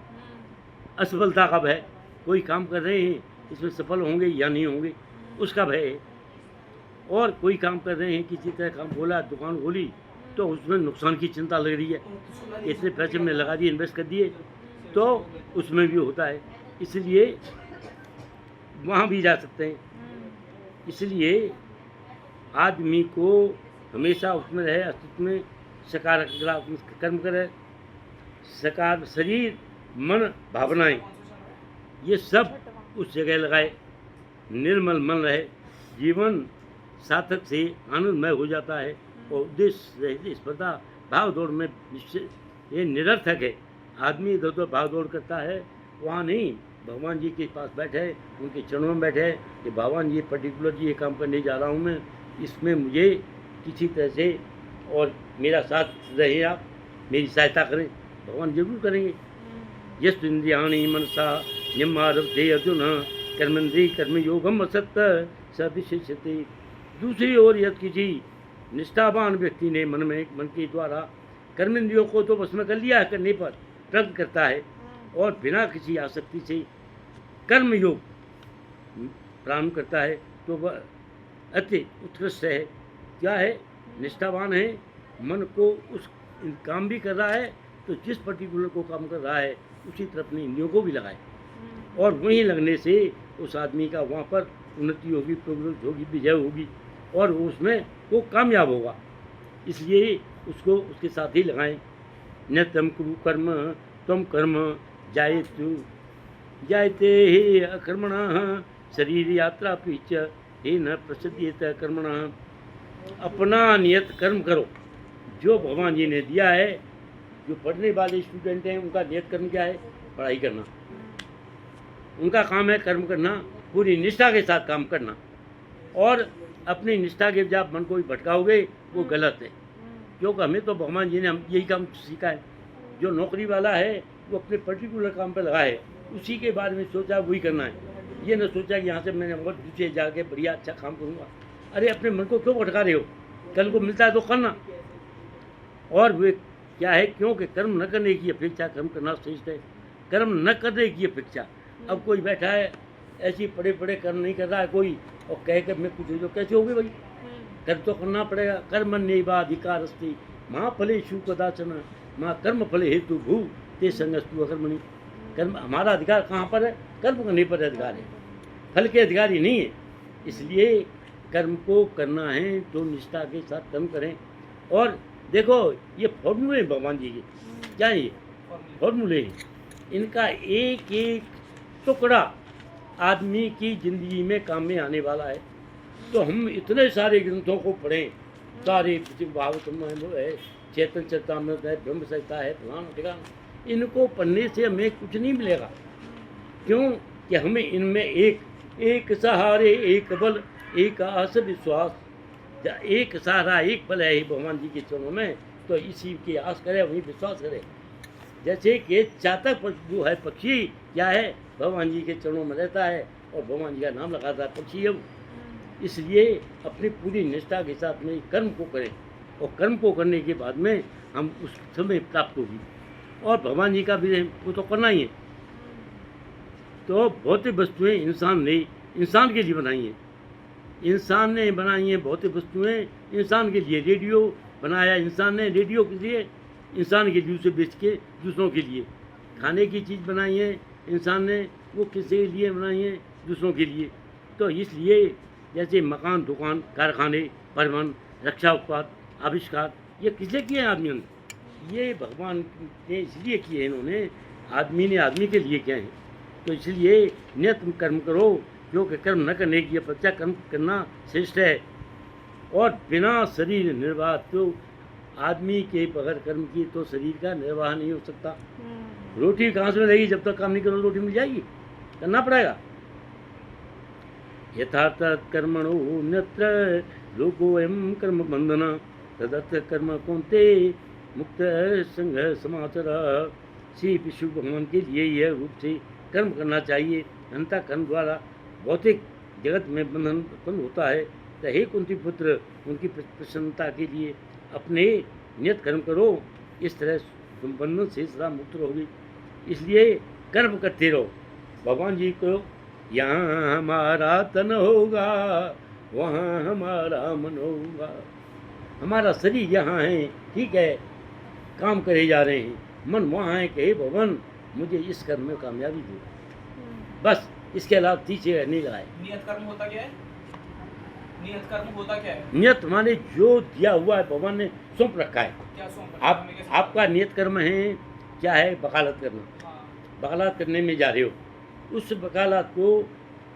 असफलता का भय, कोई काम कर रहे हैं इसमें सफल होंगे या नहीं होंगे उसका भय है, और कोई काम कर रहे हैं किसी तरह काम खोला, दुकान खोली, तो उसमें नुकसान की चिंता लग रही है, इतने पैसे में लगा दिए, इन्वेस्ट कर दिए, तो उसमें भी होता है, इसलिए वहाँ भी जा सकते हैं। इसलिए आदमी को हमेशा उसमें रहे, अस्तित्व में सकारात्मक कर्म करे, सकार शरीर मन भावनाएं ये सब उस जगह लगाए, निर्मल मन रहे, जीवन सार्थक से आनंदमय हो जाता है, और उद्देश्य रहित स्पर्धा भाग दौड़ में ये निरर्थक है। आदमी इधर उधर भाग दौड़ करता है, वहाँ नहीं, भगवान जी के पास बैठे, उनके चरणों में बैठे कि भगवान ये पर्टिकुलर जी ये काम करने जा रहा हूँ मैं, इसमें मुझे किसी तरह से और मेरा साथ रहे, आप मेरी सहायता करें, भगवान जरूर करेंगे। यस्तु इंद्रियाणि मनसा नियमारब्धे अर्जुन कर्मेन्द्रिय कर्मयोगम असत सविशिष्यते। दूसरी ओर यदि किसी निष्ठावान व्यक्ति ने मन के द्वारा कर्मेंद्रियों को तो वश में कर लिया है, करने पर प्रयत्न करता है, और बिना किसी आसक्ति से कर्मयोग प्रारंभ करता है तो वह अति उत्कृष्ट है। क्या है? निष्ठावान है, मन को उस काम भी कर रहा है तो जिस पर्टिकुलर को काम कर रहा है उसी तरफ अपनी इंद्रियों को भी लगाए, और वहीं लगने से उस आदमी का वहाँ पर उन्नति होगी, प्रोग्रेस होगी, विजय होगी, और उसमें वो कामयाब होगा। इसलिए उसको उसके साथ ही लगाएं। न तम कुरु कर्म तम कर्म जायते हे अकर्मणः शरीर यात्रा पीछ हे न प्रसिद्धियत कर्मणः। अपना नियत कर्म करो जो भगवान जी ने दिया है। जो पढ़ने वाले स्टूडेंट हैं उनका नियत कर्म क्या है? पढ़ाई करना। उनका काम है कर्म करना, पूरी निष्ठा के साथ काम करना, और अपनी निष्ठा के जब मन को भी भटकाओगे वो गलत है। क्योंकि हमें तो भगवान जी ने हम यही काम सीखा है। जो नौकरी वाला है वो अपने पर्टिकुलर काम पर लगा है, उसी के बारे में सोचा वही करना है। ये न सोचा कि यहाँ से मैंने बहुत पीछे जाके बढ़िया अच्छा काम करूँगा। अरे अपने मन को क्यों भटका रहे हो? कल को मिलता है तो करना। और वे क्या है? क्योंकि कर्म न करने की अपेक्षा कर्म करना श्रेष्ठ है। कर्म न करने की अपेक्षा, अब कोई बैठा है ऐसी पड़े पड़े कर्म नहीं कर रहा है कोई, और कह कर मैं कुछ हो कैसे होगी भाई? कर्म तो करना पड़ेगा। कर्म नैवाधिकार अस्ति माँ फले शु कदाचन माँ कर्म फले हेतु भू ते संगस्तु अकर्मणि। कर्म हमारा अधिकार कहाँ पर है? कर्म करने पर अधिकार है, फल के अधिकारी नहीं है। इसलिए कर्म को करना है तो निष्ठा के साथ कर्म करें। और देखो ये फॉर्मूले भगवान जी के, क्या है ये फॉर्मूले? इनका एक एक टुकड़ा आदमी की जिंदगी में काम में आने वाला है। तो हम इतने सारे ग्रंथों को पढ़ें, सारे भागवत में है, चेतन चरितामृत है, ब्रह्म संहिता है, फलाना ठिकाना, इनको पढ़ने से हमें कुछ नहीं मिलेगा। क्यों कि हमें इनमें एक सहारे एक बल एक आस विश्वास, एक सहारा एक बल है भगवान जी के चरणों में, तो इसी की आस करे, वही विश्वास करे। जैसे कि चातक जो है पक्षी क्या है? भगवान जी के चरणों में रहता है और भगवान जी का नाम लगाता है, पक्षी है वो। इसलिए अपनी पूरी निष्ठा के साथ में कर्म को करें, और कर्म को करने के बाद में हम उस समय प्राप्त होगी। और भगवान जी का भी वो तो करना ही है। तो भौतिक वस्तुएं इंसान के लिए बनाई हैं। इंसान ने बनाई हैं भौतिक वस्तुएं इंसान के लिए। रेडियो बनाया इंसान ने, रेडियो के लिए, इंसान के लिए, उसे बेच के दूसरों के लिए। खाने की चीज़ बनाई है इंसान ने, वो किसी के लिए बनाई है? दूसरों के लिए। तो इसलिए जैसे मकान, दुकान, कारखाने, परिवहन, रक्षा उत्पाद, आविष्कार, ये किसने किए हैं? आदमियों ने। ये भगवान ने इसलिए किए, इन्होंने आदमी ने आदमी के लिए किए हैं। तो इसलिए नियत कर्म करो, क्योंकि कर्म न करने की अपेक्षा कर्म करना श्रेष्ठ है। और बिना शरीर निर्वाह, तो आदमी के बगैर कर्म की तो शरीर का निर्वाह नहीं हो सकता। रोटी कहाँ से मिलेगी? जब तक काम नहीं करो रोटी मिल जाएगी? करना पड़ेगा। यथार्थ कर्मणो अन्यत्र लोको एवं कर्म बंधना तदर्थ कर्म कौन्ते मुक्त संघ समाचार। श्री विष्णु भगवान के लिए यह रूप से कर्म करना चाहिए। अंतः कर्म द्वारा भौतिक जगत में बंधन उत्पन्न होता है। तो हे कुंती पुत्र, उनकी प्रसन्नता के लिए अपने नियत कर्म करो, इस तरह तुम बंधन से सदा मुक्त रहोगे। इसलिए कर्म करते रहो। भगवान जी को यहाँ हमारा तन होगा, वहाँ हमारा मन होगा। हमारा शरीर यहाँ है, ठीक है, काम करे जा रहे हैं, मन वहाँ है कि हे भगवान मुझे इस कर्म में कामयाबी दो, बस इसके अलावा पीछे नहीं लगाए। नियत कर्म होता क्या है? नियत कर्म होता क्या है? नियत माने जो दिया हुआ है, भगवान ने सौंप रखा है। क्या सौंप रखा है? आपका नियत कर्म है क्या है? वकालत करना। हाँ। वकालत करने में जा रहे हो, उस वकालत को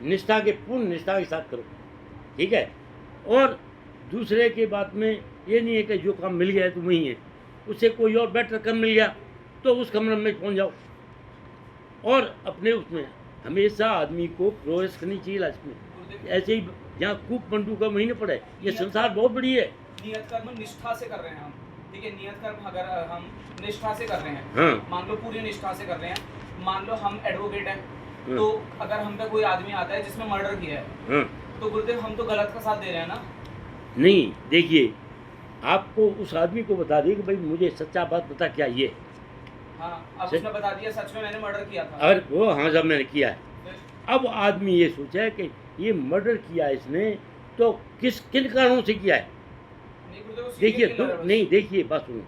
निष्ठा के पूर्ण निष्ठा के साथ करो, ठीक है। और दूसरे के बात में ये नहीं है कि जो काम मिल गया है तो वही है, उससे कोई और बेटर काम मिल गया तो उस कमरे में पहुंच जाओ। और अपने उसमें हमेशा आदमी को प्रोग्रेस करनी चाहिए लाइफ में। ऐसे ही जहाँ कूप मंडू का महीने पड़े, ये संसार बहुत बड़ी है। नियत कर्म निष्ठा से कर रहे हैं हम, ठीक है। नियत कर्म अगर हम निष्ठा से कर रहे हैं, हाँ। मान लो पूरी निष्ठा से कर रहे हैं, मान लो हम एडवोकेट हैं, हाँ। तो अगर हम पे कोई आदमी आता है जिसने मर्डर किया है, हाँ। तो गुरुदेव हम तो गलत का साथ दे रहे हैं ना। नहीं, देखिए आपको उस आदमी को बता दिए कि भाई मुझे सच्चा बात बता क्या ये। हाँ, अब उसने बता दिया सच में मैंने मर्डर किया था। अगर वो हाँ साहब मैंने किया है, अब आदमी ये सोचा है कि ये मर्डर किया इसने तो किन कारणों से किया है? नहीं गुरुदेव, वो देखिए serial killer है बस। नहीं, देखिए बात सुनो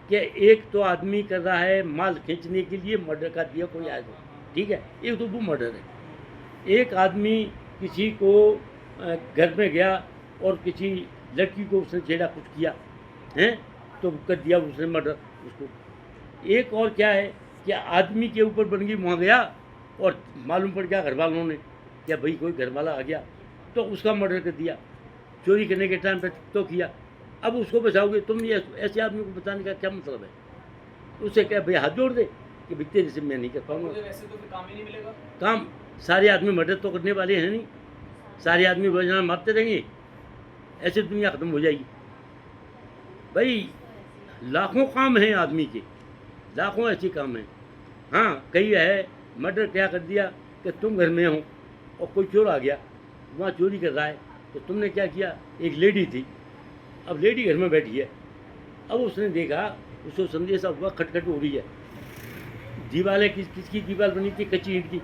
कि एक तो आदमी कर रहा है माल खींचने के लिए मर्डर कर दिया कोई आया तो, ठीक है, एक तो वो मर्डर है। एक आदमी किसी को घर में गया और किसी लड़की को उसने छेड़ा, कुछ किया है तो कर दिया उसने मर्डर उसको। एक और क्या है कि आदमी के ऊपर बन गई, वहाँ गया और मालूम पड़ गया घर वालों ने क्या भाई कोई घर वाला आ गया तो उसका मर्डर कर दिया। चोरी करने के टाइम पे तो किया, अब उसको बचाओगे तुम? ये ऐसे आदमी को बचाने का क्या मतलब है? उससे क्या भाई हाथ जोड़ दे कि भाई तेरे से मैं नहीं कर पाऊंगा गुरुदेव, ऐसे तो फिर काम ही नहीं मिलेगा। काम। सारे आदमी मर्डर तो करने वाले हैं नहीं, सारे आदमी बजना मारते रहेंगे, ऐसे दुनिया ख़त्म हो जाएगी। भाई लाखों काम हैं आदमी के, लाखों ऐसे काम हैं। हाँ, कई है मर्डर क्या कर दिया कि तुम घर में हो और कोई चोर आ गया, वहाँ चोरी कर रहा है तो तुमने क्या किया? एक लेडी थी, अब लेडी घर में बैठी है, अब उसने देखा, उसको संदेशा हुआ खटखट हो रही है, दीवारें किसकी दीवार बनी थी? कच्ची ईंट की।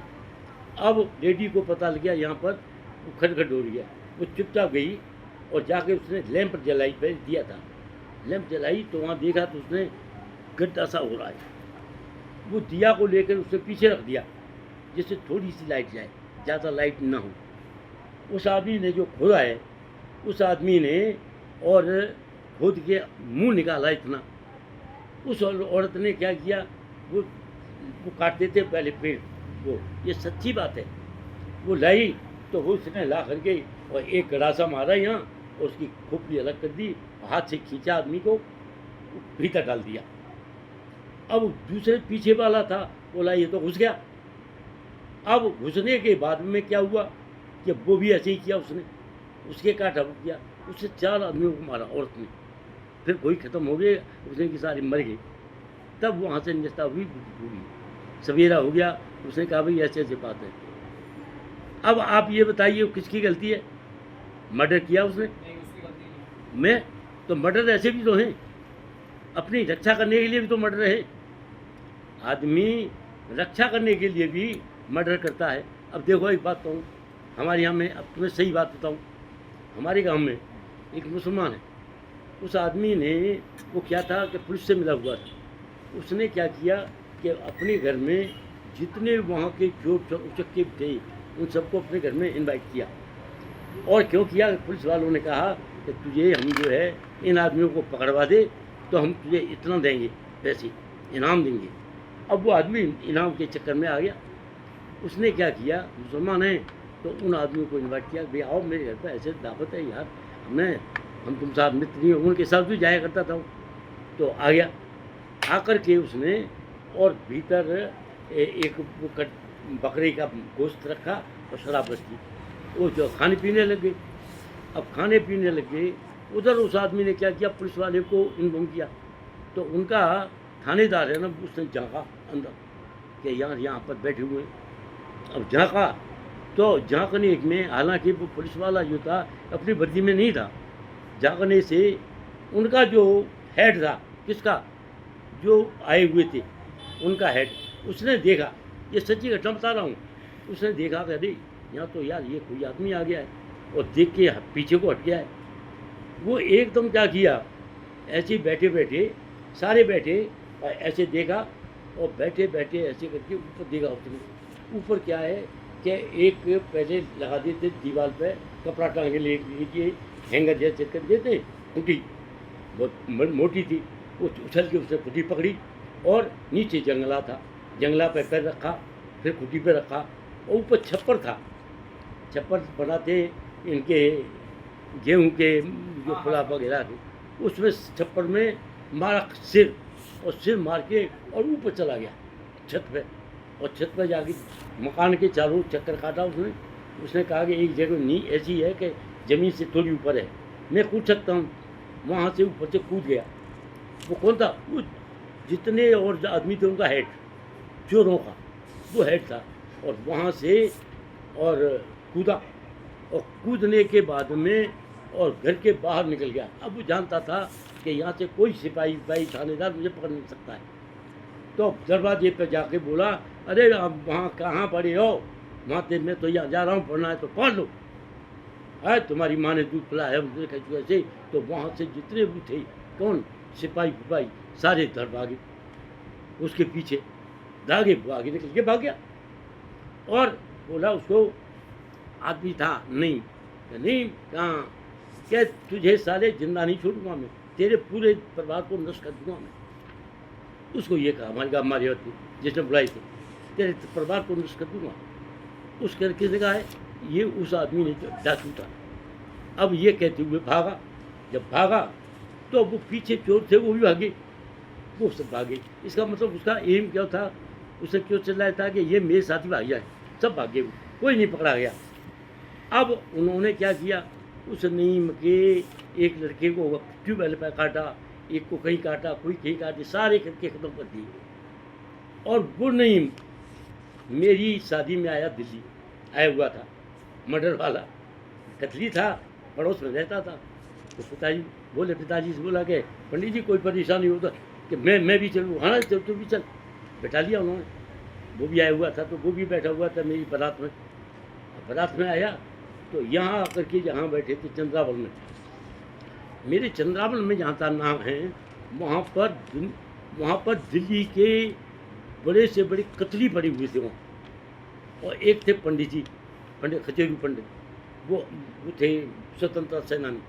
अब लेडी को पता लग गया यहाँ पर खटखट हो रही है, वो चुपचाप गई और जाके उसने लैंप जलाई पे दिया था, लैंप जलाई तो वहाँ देखा तो उसने गड्ढा सा हो रहा है, वो दिया को लेकर उसने पीछे रख दिया जिससे थोड़ी सी लाइट जाए, ज़्यादा लाइट ना हो। उस आदमी ने जो खोदा है, उस आदमी ने और खोद के मुंह निकाला इतना, उस औरत ने क्या किया, वो काट देते पहले पेड़, वो ये सच्ची बात है। वो लाई तो वो उसने ला करके और एक गड़ासा मारा यहाँ और उसकी खोपड़ी अलग कर दी, हाथ से खींचा आदमी को, भीतर डाल दिया। अब दूसरे पीछे वाला था, बोला ये तो घुस गया। अब घुसने के बाद में क्या हुआ कि वो भी ऐसे ही किया उसने, उसके काटा किया, उससे 4 आदमियों को मारा औरत ने, फिर कोई ख़त्म हो गए, उसने की सारी मर गई। तब वहाँ से निस्ता हुई, हुई सवेरा हो गया, उसने कहा भाई ऐसे ऐसे बात है। अब आप ये बताइए किसकी गलती है? मर्डर किया उसने, नहीं, उसकी गलती नहीं है। मैं तो मर्डर ऐसे भी तो हैं, अपनी रक्षा करने के लिए भी तो मर्डर है। आदमी रक्षा करने के लिए भी मर्डर करता है। अब देखो एक बात कहूँ, हमारे यहाँ में, अब तुम्हें सही बात बताऊँ, हमारे गांव में एक मुसलमान है, उस आदमी ने वो क्या था कि पुलिस से मिला हुआ था, उसने क्या किया कि अपने घर में जितने वहाँ के चोर उचक्के थे उन सबको अपने घर में इनवाइट किया। और क्यों किया? पुलिस वालों ने कहा कि तुझे हम जो है इन आदमियों को पकड़वा दे तो हम तुझे इतना देंगे, पैसे इनाम देंगे। अब वो आदमी इनाम के चक्कर में आ गया, उसने क्या किया, मुसलमान है तो उन आदमियों को इनवाइट किया, भाई आओ मेरे घर पर, ऐसे दावत है यार, हम तुम साथ मित्र नहीं हो, उनके साथ भी जाया करता था। तो आ गया, आकर के उसने और भीतर एक बकरे का गोश्त रखा और शराब रखी, वो जो खाने पीने लग गए। अब खाने पीने लग गए, उधर उस आदमी ने क्या किया, पुलिस वाले को इन्फॉर्म किया, तो उनका थानेदार है ना, उसने झाँका अंदर कि यहाँ पर बैठे हुए हैं। अब झाँका तो झाँकने में, हालांकि वो पुलिस वाला जो था अपनी वर्दी में नहीं था, झाँकने से उनका जो हेड था, किसका, जो आए हुए थे उनका हेड, उसने देखा, ये सच्ची घटना बता रहा हूँ, उसने देखा कि अरे यहाँ तो यार ये कोई आदमी आ गया है, और देख के पीछे को हट गया है। वो एकदम क्या किया, ऐसे ही बैठे बैठे सारे बैठे और ऐसे देखा, और बैठे बैठे ऐसे करके ऊपर देखा, उसने ऊपर क्या है कि एक पहले लगा देते दीवार पे कपड़ा टांगे लीजिए, हैंगर जैसे कर देते, फुटी बहुत मोटी थी, वो उछल के उसने खुटी पकड़ी और नीचे जंगला था, जंगला पे पैर रखा, फिर खुटी पे रखा, और ऊपर छप्पर था, छप्पर बनाते इनके गेहूं के जो फुला वगैरह थे, उसमें छप्पर में मारा सिर, और सिर मार के और ऊपर चला गया छत पे, और छत पे जाके मकान के चारों चक्कर काटा उसने कहा कि एक जगह नी ऐसी है कि ज़मीन से थोड़ी ऊपर है, मैं कूद सकता हूँ, वहाँ से ऊपर से कूद गया। वो कौन था? वो जितने और आदमी थे उनका हेड, चोरों का वो हेड था, और वहाँ से और कूदा, और कूदने के बाद में और घर के बाहर निकल गया। अब वो जानता था कि यहाँ से कोई सिपाही थानेदार मुझे पकड़ नहीं सकता है, तो दरवाजे पर जाके बोला, अरे आप वहाँ कहाँ पड़े हो? वहाँ थे, मैं तो यहाँ जा रहा हूँ, पढ़ना है तो पढ़ लो, है तुम्हारी माँ ने दूध पिलाया है ऐसे। तो वहाँ से जितने भी थे, कौन सिपाही विपाही, सारे धर भागे, उसके पीछे भागे निकल के भाग गया। और बोला उसको, आदमी था नहीं, नहीं कहाँ, क्या तुझे साले जिंदा नहीं छोड़ूंगा मैं, तेरे पूरे परिवार को नष्ट कर दूंगा मैं। उसको ये कहा, हमारी हमारी होती जिसने बुलाई थी, तेरे परिवार को नष्ट कर दूंगा। उस करके ने कहा है, ये उस आदमी ने डाकू था। अब ये कहते हुए भागा, जब भागा तो वो पीछे चोर थे वो भी भागे, वो सब भागे। इसका मतलब उसका एम क्या था, उसे क्यों चलाया था कि ये मेरे साथी भाग जाए, सब भागे, कोई नहीं पकड़ा गया। अब उन्होंने क्या किया, उस नीम के एक लड़के को ट्यूबवेल पर काटा, एक को कहीं काटा, कोई कहीं काटे, सारे करके ख़त्म कर दिए। और वो नीम मेरी शादी में आया, दिल्ली आया हुआ था, मर्डर वाला कतली था, पड़ोस में रहता था। तो पिताजी बोले, पिताजी से बोला कि पंडित जी कोई परेशानी हो तो कि मैं भी चलूँ। हाँ चल, तू भी चल। बैठा लिया उन्होंने, वो भी आया हुआ था, तो वो भी बैठा हुआ था मेरी बारात में। बारात में आया तो यहाँ आकर के जहाँ बैठे थे चंद्रावल में, मेरे चंद्रावल में जहाँ का नाम है, वहाँ पर दिल्ली के बड़े से बड़े कतली पड़े हुए थे वहाँ। और एक थे पंडित जी, पंडित खचेरू पंडित, वो थे स्वतंत्रता सेनानी।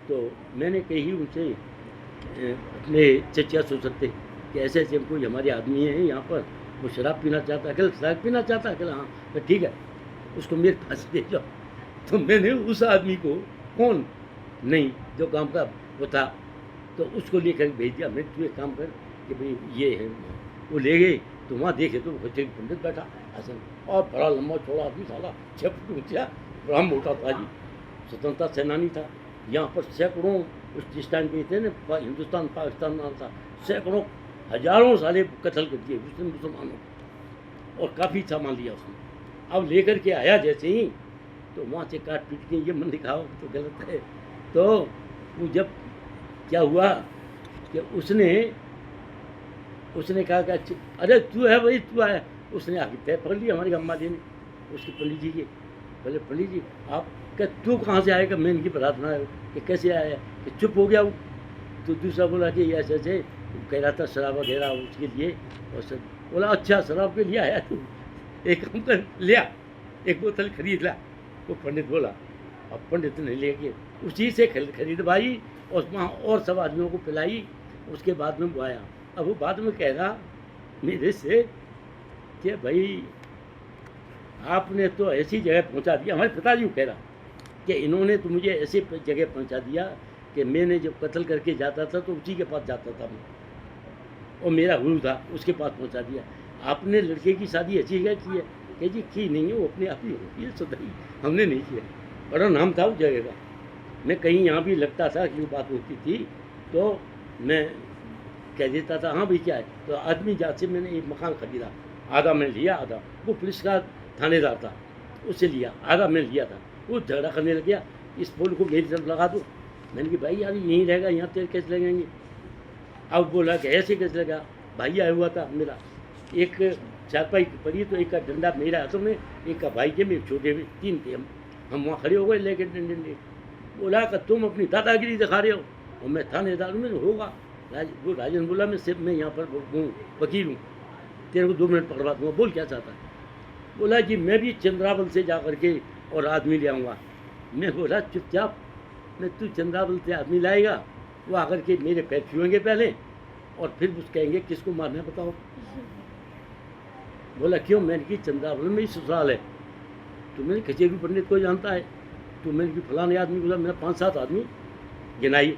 तो मैंने कही उनसे, अपने चचा सोच सकते कि ऐसे ऐसे कोई हमारे आदमी है यहाँ पर, वो शराब पीना चाहता है, शराब पीना चाहता है, हाँ तो ठीक है, उसको मेरे पास ले जाओ। तो मैंने उस आदमी को, कौन नहीं जो काम का वो था, तो उसको लेकर भेज दिया। मैं तू एक काम कर कि भाई ये है, वो ले गए। तो वहाँ देखे तो खचेरू पंडित बैठा हसन, और बड़ा लंबा चौड़ा आदमी, साला 6 फुट ऊँचा, बड़ा मोटा था जी, स्वतंत्रता सेनानी था। यहाँ पर सैकड़ों, उस जिस टाइम पे थे ना, हिंदुस्तान पाकिस्तान नाम था, सैकड़ों हजारों साले कत्ल कर दिए उसने मुसलमानों को, और काफ़ी सामान लिया उसने। अब लेकर के आया जैसे ही, तो वहाँ से काट पीट के ये मन दिखाओ तो गलत है। तो वो जब क्या हुआ कि उसने कहा कि अरे तू है भाई, तू आया। उसने आके पैर पकड़ लिया हमारी अम्मा जी ने, उसके पंडित जी के। बोले पंडित जी आप क्या, तू कहाँ से आएगा, मैं इनकी बारात में आया कि कैसे आया, कि चुप हो गया वो। तो दूसरा बोला कि ऐसे ऐसे कह रहा था शराब वगैरह उसके लिए, और सब बोला अच्छा शराब के लिए आया तू, एक काम कर लिया, एक बोतल खरीद ला। वो पंडित बोला, अब पंडित ने लेके उसी से खरीदवाई, और वहाँ और सब आदमियों को पिलाई। उसके बाद में वो आया। अब वो बाद में कह रहा मेरे से कि भाई आपने तो ऐसी जगह पहुँचा दिया, हमारे पिताजी को कह रहा कि इन्होंने तो मुझे ऐसी जगह पहुँचा दिया कि मैंने जब कत्ल करके जाता था तो उसी के पास जाता था मैं, और मेरा गुरु था उसके पास पहुँचा दिया। आपने लड़के की शादी ऐसी जगह की है कि जी की नहीं है, वो अपने आप ही होती है सदाई, हमने नहीं किया। बड़ा नाम था उस जगह का। मैं कहीं यहाँ भी लगता था कि वो बात होती थी तो मैं कह देता था हाँ भाई क्या है। तो आदमी जात से मैंने एक मकान खरीदा, आधा मैं लिया, आधा वो पुलिस का थानेदार था उससे लिया, आधा मैं लिया था। वो झगड़ा करने लग गया, इस पुल को मेरी तरफ लगा दो। मैंने कहा भाई यार यहीं रहेगा, यहाँ तेरे कैसे लगेंगे। अब बोला कि ऐसे कैसे लगा, भाई आया हुआ था मेरा, एक चारपाई पड़ी तो एक का डंडा मेरा हाथों में, एक का भाई के में, छोटे में, 3 थे हम वहाँ खड़े हो गए लेके डंडे। बोला कि तुम अपनी दादागिरी दिखा रहे हो और मैं थानेदार में होगा। वो राजन बोला मैं यहाँ पर हूँ, वकील हूँ, तेरे को 2 मिनट पकड़वा दूँगा। बोल क्या चाहता है। बोला जी मैं भी चंद्रावल से जा कर के और आदमी ले आऊँगा। मैं बोला चुपचाप, मैं तू चंद्रावल से आदमी लाएगा, वो आकर के मेरे पैर छुएंगे पहले और फिर उस कहेंगे किसको मारना है बताओ। बोला क्यों। मैंने कि चंद्रावल में ही ससुराल है। तो मैंने खचेरू पंडित को जानता है। तो मैंने कि फलाने आदमी बोला, मेरा 5-7 आदमी गिनाई।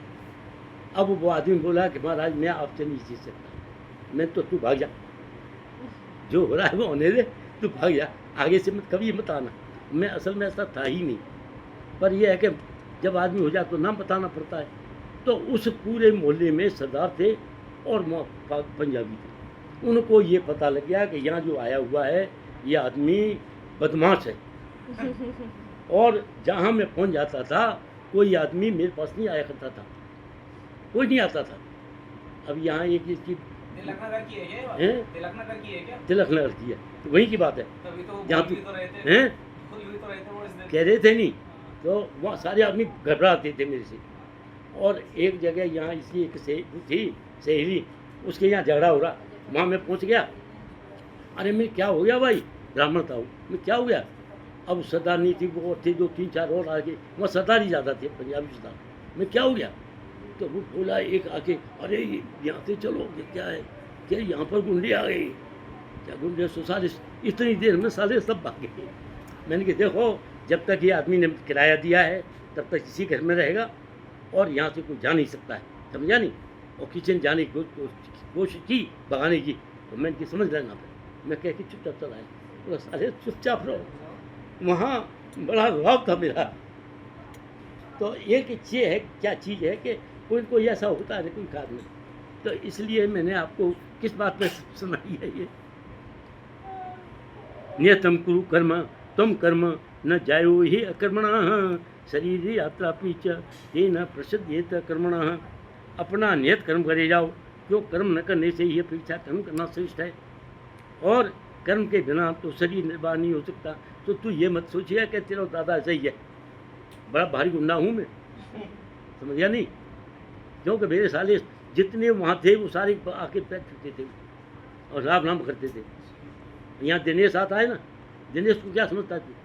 अब वो आदमी बोला कि महाराज मैं आपसे नहीं जीत सकता, मैं तो तू भाग जा, जो हो रहा है वो होने दे, तू भाग जा, आगे से मत कभी मत आना। मैं असल में ऐसा था ही नहीं, पर यह है कि जब आदमी हो जाए तो नाम बताना पड़ता है। तो उस पूरे मोहल्ले में सरदार थे और पंजाबी थे। उनको ये पता लग गया कि यहाँ जो आया हुआ है ये आदमी बदमाश है। और जहाँ मैं पहुँच जाता था कोई आदमी मेरे पास नहीं आया करता था, कोई नहीं आता था। अब यहाँ एक इसकी तिलक नगर की है क्या ये बात? हैं? तिलक नगर की है क्या? तिलक नगर की है, तो वहीं की बात है। तभी तो जहाँ बोल भी तू तो रहे थे, हैं बोल भी तो रहे थे वो इस दिन। कह रहे थे नहीं, तो वहाँ सारे आदमी घबराते थे मेरे से। और एक जगह यहाँ इसकी एक से थी सहेली, उसके यहाँ झगड़ा हो रहा, वहाँ मैं पहुँच गया। अरे मैं क्या हो गया भाई, ब्राह्मण था वो, मैं क्या हो गया। अब सरदार नहीं थी, वो थे 2-3-4 और आगे, वहाँ सरदार ही ज़्यादा थे, पंजाबी सरदार। मैं क्या हो गया, तो वो बोला एक आके, अरे यहाँ से चलो, ये क्या है, क्या यहाँ पर गुंडे आ गए, क्या गुंडे, सो सारे इतनी देर में सारे सब भागे। मैंने कहा देखो, जब तक ये आदमी ने किराया दिया है तब तक इसी घर में रहेगा, और यहाँ से कोई जा नहीं सकता है, समझा नहीं। और किचन जाने की कोशिश की भगाने की, तो मैंने समझ लेना पे, मैं कह के चुपचाप चला आया। बोला सारे चुपचाप रहो। वहाँ बड़ा रुआब था मेरा। तो एक ये है, क्या चीज़ है कि कोई कोई ऐसा होता है कोई कारण नहीं, तो इसलिए मैंने आपको किस बात में सुनाई है ये, नियतम कुरु कर्म तम कर्म न जायो ही अकर्मण शरीर यात्रा पीछ ये न प्रसिद्ध कर्मण। अपना नियत कर्म करे जाओ, क्यों कर्म न करने से ही अपेक्षा कर्म करना श्रेष्ठ है, और कर्म के बिना तो शरीर निर्वाह नहीं हो सकता। तो तू ये मत सोचिए कि तेरा दादा सही है, बड़ा भारी गुंडा हूँ मैं, समझ गया नहीं। क्योंकि मेरे साले जितने वहाँ थे वो सारे आके पैर छूते थे और राम नाम करते थे। यहाँ दिनेश आता है ना, दिनेश को क्या समझता थी,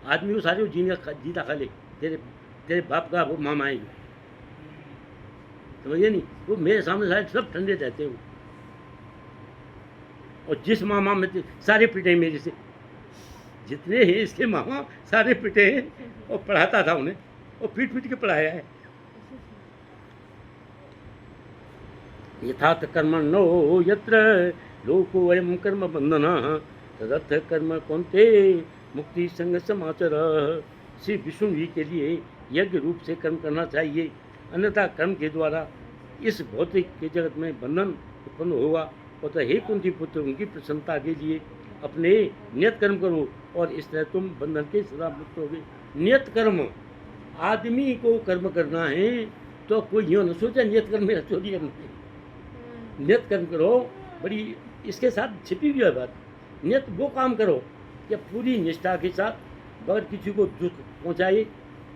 आदमी को सारे जीता खा ले, तेरे बाप का वो मामा है, समझिए नहीं। वो मेरे सामने सारे सब ठंडे रहते हैं। और जिस मामा में सारे पिटे मेरे से, जितने हैं इसके मामा सारे पिटे हैं, और पढ़ाता था उन्हें, और पीट पीट के पढ़ाया है। यथार्थ कर्मणो यत्र लोको अयम कर्म बंधना तदर्थ कर्म कौन्ते मुक्ति संग समाचार। श्री विष्णु जी के लिए यज्ञ रूप से कर्म करना चाहिए, अन्यथा कर्म के द्वारा इस भौतिक के जगत में बंधन उत्पन्न होगा। और तो हे कुंती पुत्र, उनकी प्रसन्नता के लिए अपने नियत कर्म करो, और इस तरह तुम बंधन के सदा मुक्त होगे। नियत कर्म, आदमी को कर्म करना है तो कोई यूँ न सोचा नियत कर्म मेरा चोरी करना है। नियत कर्म करो, बड़ी इसके साथ छिपी हुई है बात। नियत वो काम करो कि पूरी निष्ठा के साथ, बगैर किसी को दुख पहुँचाए,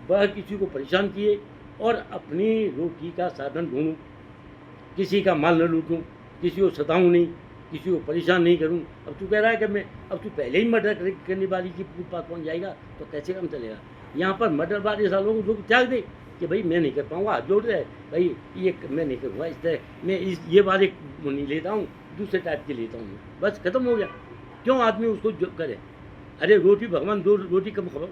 बगैर किसी को परेशान किए, और अपनी रोटी का साधन ढूंढूं, किसी का माल न लूटूं, किसी को सताऊं नहीं, किसी को परेशान नहीं करूं। अब तू कह रहा है कि मैं, अब तू पहले ही मर्डर करने वाली की पूछ पात पहुँच जाएगा तो कैसे काम चलेगा। यहाँ पर मर्डर वाले सालों को लोग त्याग दे कि भाई मैं नहीं कर पाऊँगा, हाथ जोड़ रहे भाई, ये मैं नहीं करूँगा, इस तरह मैं ये वाले नहीं लेता हूँ, दूसरे टाइप के लेता हूँ, बस खत्म हो गया। क्यों आदमी उसको जो करे। अरे रोटी भगवान 2 रोटी कम खाओ,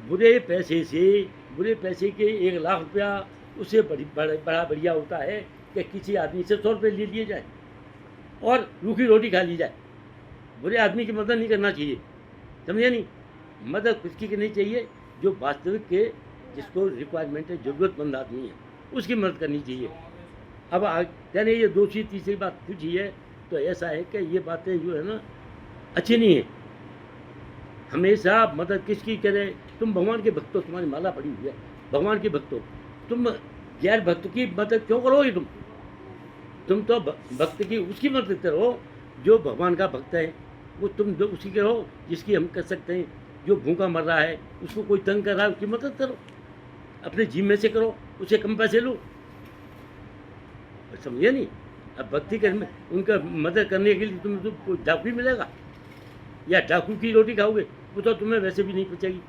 बुरे पैसे के 1 लाख रुपया उससे बड़ा बढ़िया होता है कि किसी आदमी से 100 रुपये ले लिए जाए और रूखी रोटी खा ली जाए। बुरे आदमी की मदद नहीं करना चाहिए, समझे नहीं। मदद किसकी करनी चाहिए, जो वास्तविक के जिसको रिक्वायरमेंट है, ज़रूरतमंद आदमी है, उसकी मदद करनी चाहिए। अब कहने ये 2 तीसरी बात पूछी है, तो ऐसा है कि ये बातें जो है ना अच्छी नहीं है। हमेशा मदद किसकी करे, तुम भगवान के भक्त हो, तुम्हारी माला पड़ी हुई है, भगवान के भक्त हो, तुम गैर भक्त की मदद क्यों करोगे। तुम तो भक्त की उसकी मदद करो जो भगवान का भक्त है, वो तुम जो उसी करो जिसकी हम कर सकते हैं। जो भूखा मर रहा है, उसको कोई तंग कर रहा है, उसकी मदद करो, अपने जिम में से करो, उसे कम पैसे लो, समझे नहीं। अब भक्ति करने उनका मदद करने के लिए तुम्हें तो कोई डाकू ही मिलेगा, या डाकू की रोटी खाओगे, वो तो तुम्हें वैसे भी नहीं पचेगी,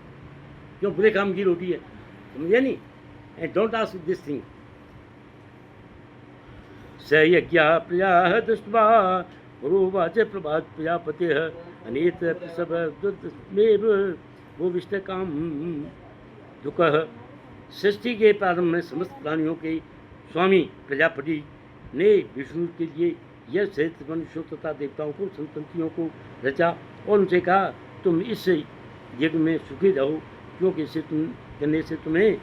क्यों बुरे काम की रोटी है, समझे नहीं। And don't ask this thing. स यज्ञा प्रजा दृष्ट्वा पुरोवाच प्रभात प्रजापति अनेत प्रसव वो विष्ट काम दुख। सृष्टि के प्रारंभ में समस्त प्राणियों के स्वामी प्रजापति ने विष्णु के लिए यह सहित मनुष्यों तथा देवताओं को, संततियों को रचा, और उनसे कहा तुम इस यज्ञ में सुखी रहो, क्योंकि इसे तुम करने से तुम्हें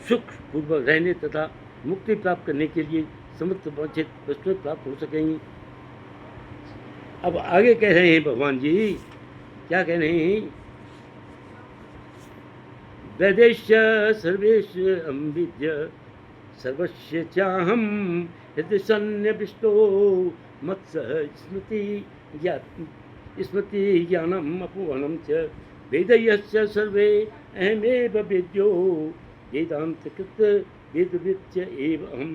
सुख पूर्वक रहने तथा मुक्ति प्राप्त करने के लिए समस्त वांछित वस्तुएं प्राप्त हो सकेंगी। अब आगे कह रहे हैं भगवान जी, क्या कह रहे हैं, वैदेश सर्वेश अम्बिद्य सर्वस्य चाहं हृदि सन्निविष्टो मत्सह स्मृति ज्ञानम् अपोहनं च वेदयस्य सर्वे अहमेव वेद्यो वेदांतकृत वेदविद्य एव अहम।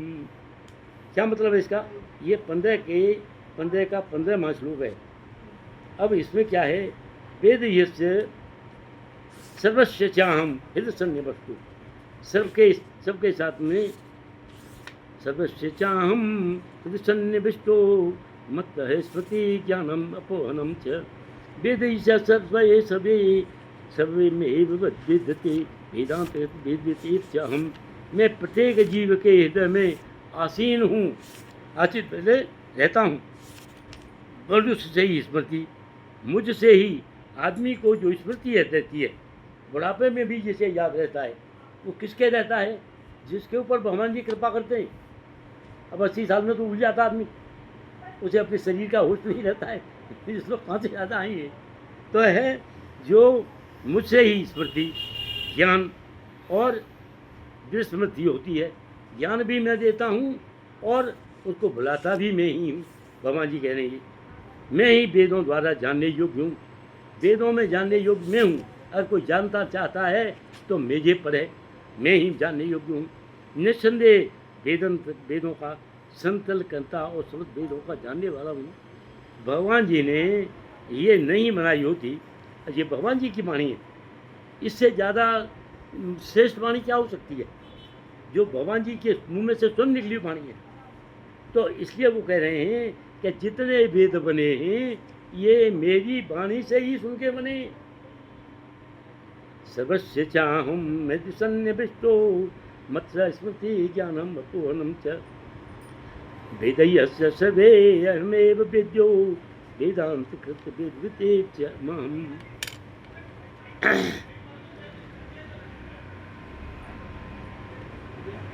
क्या मतलब है इसका? ये 15 का 15वां श्लोक है। अब इसमें क्या है? वेदयस्य सर्वस्य चाहम हृदय सन्निवस्तु, सबके साथ में सर्वस्य चाहम हृदय सन्निविष्टो मत है स्मृति ज्ञानम अपोहनम च वेदयस्य सर्वे सर्वे में विद्यते वेदांत वेद्यते हम। मैं प्रत्येक जीव के हृदय में आसीन हूँ, आचित पहले रहता हूँ। मनुष्य से ही स्मृति, मुझसे ही आदमी को जो स्मृति रहती है, बुढ़ापे में भी जिसे याद रहता है, वो किसके रहता है? जिसके ऊपर भगवान जी कृपा करते हैं। अब 80 साल में तो भूल जाता आदमी, उसे अपने शरीर का होश नहीं रहता है, इस लोग कहाँ से ज़्यादा आएंगे। तो है जो मुझसे ही स्मृति ज्ञान और जो स्मृति होती है, ज्ञान भी मैं देता हूँ और उसको बुलाता भी मैं ही हूँ। भगवान जी कह रहे हैं मैं ही वेदों द्वारा जानने योग्य हूँ, वेदों में जानने योग्य मैं हूँ। अगर कोई जानता चाहता है तो मेजे पर है, मैं ही जानने योग्य हूँ। निस्संदेह वेदों का संतल करता और समस्त वेदों का जानने वाला हूँ। भगवान जी ने ये नहीं बनाई होती, ये भगवान जी की वाणी है, इससे ज़्यादा श्रेष्ठ वाणी क्या हो सकती है? जो भगवान जी के मुंह में से स्वयं निकली वाणी है। तो इसलिए वो कह रहे हैं कि जितने वेद बने हैं ये मेरी वाणी से ही सुन के बने। सर्वस्य चाहं हृदि सन्निविष्टो मत्सह स्मृति ज्ञानम अपोहनम च वेदयस्य सर्वे अहमेव वेद्यो वेदांत कृत वेदविते च माम।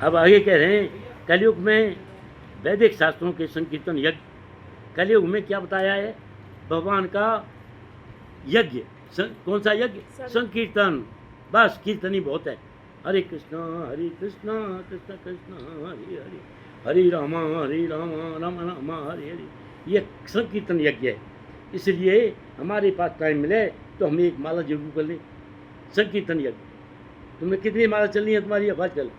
अब आगे कह रहे हैं कलयुग में वैदिक शास्त्रों के संकीर्तन यज्ञ। कलयुग में क्या बताया है? भगवान का यज्ञ। कौन सा यज्ञ? संकीर्तन। बस कीर्तन ही बहुत है। हरे कृष्णा कृष्ण कृष्ण हरे हरे, हरे रामा राम राम हरे हरे। ये संकीर्तन यज्ञ है। इसलिए हमारे पास टाइम मिले तो हम एक माला जरूर कर लें। संकीर्तन यज्ञ। तुम्हें कितनी माला चलनी है? तुम्हारी आवाज़ चल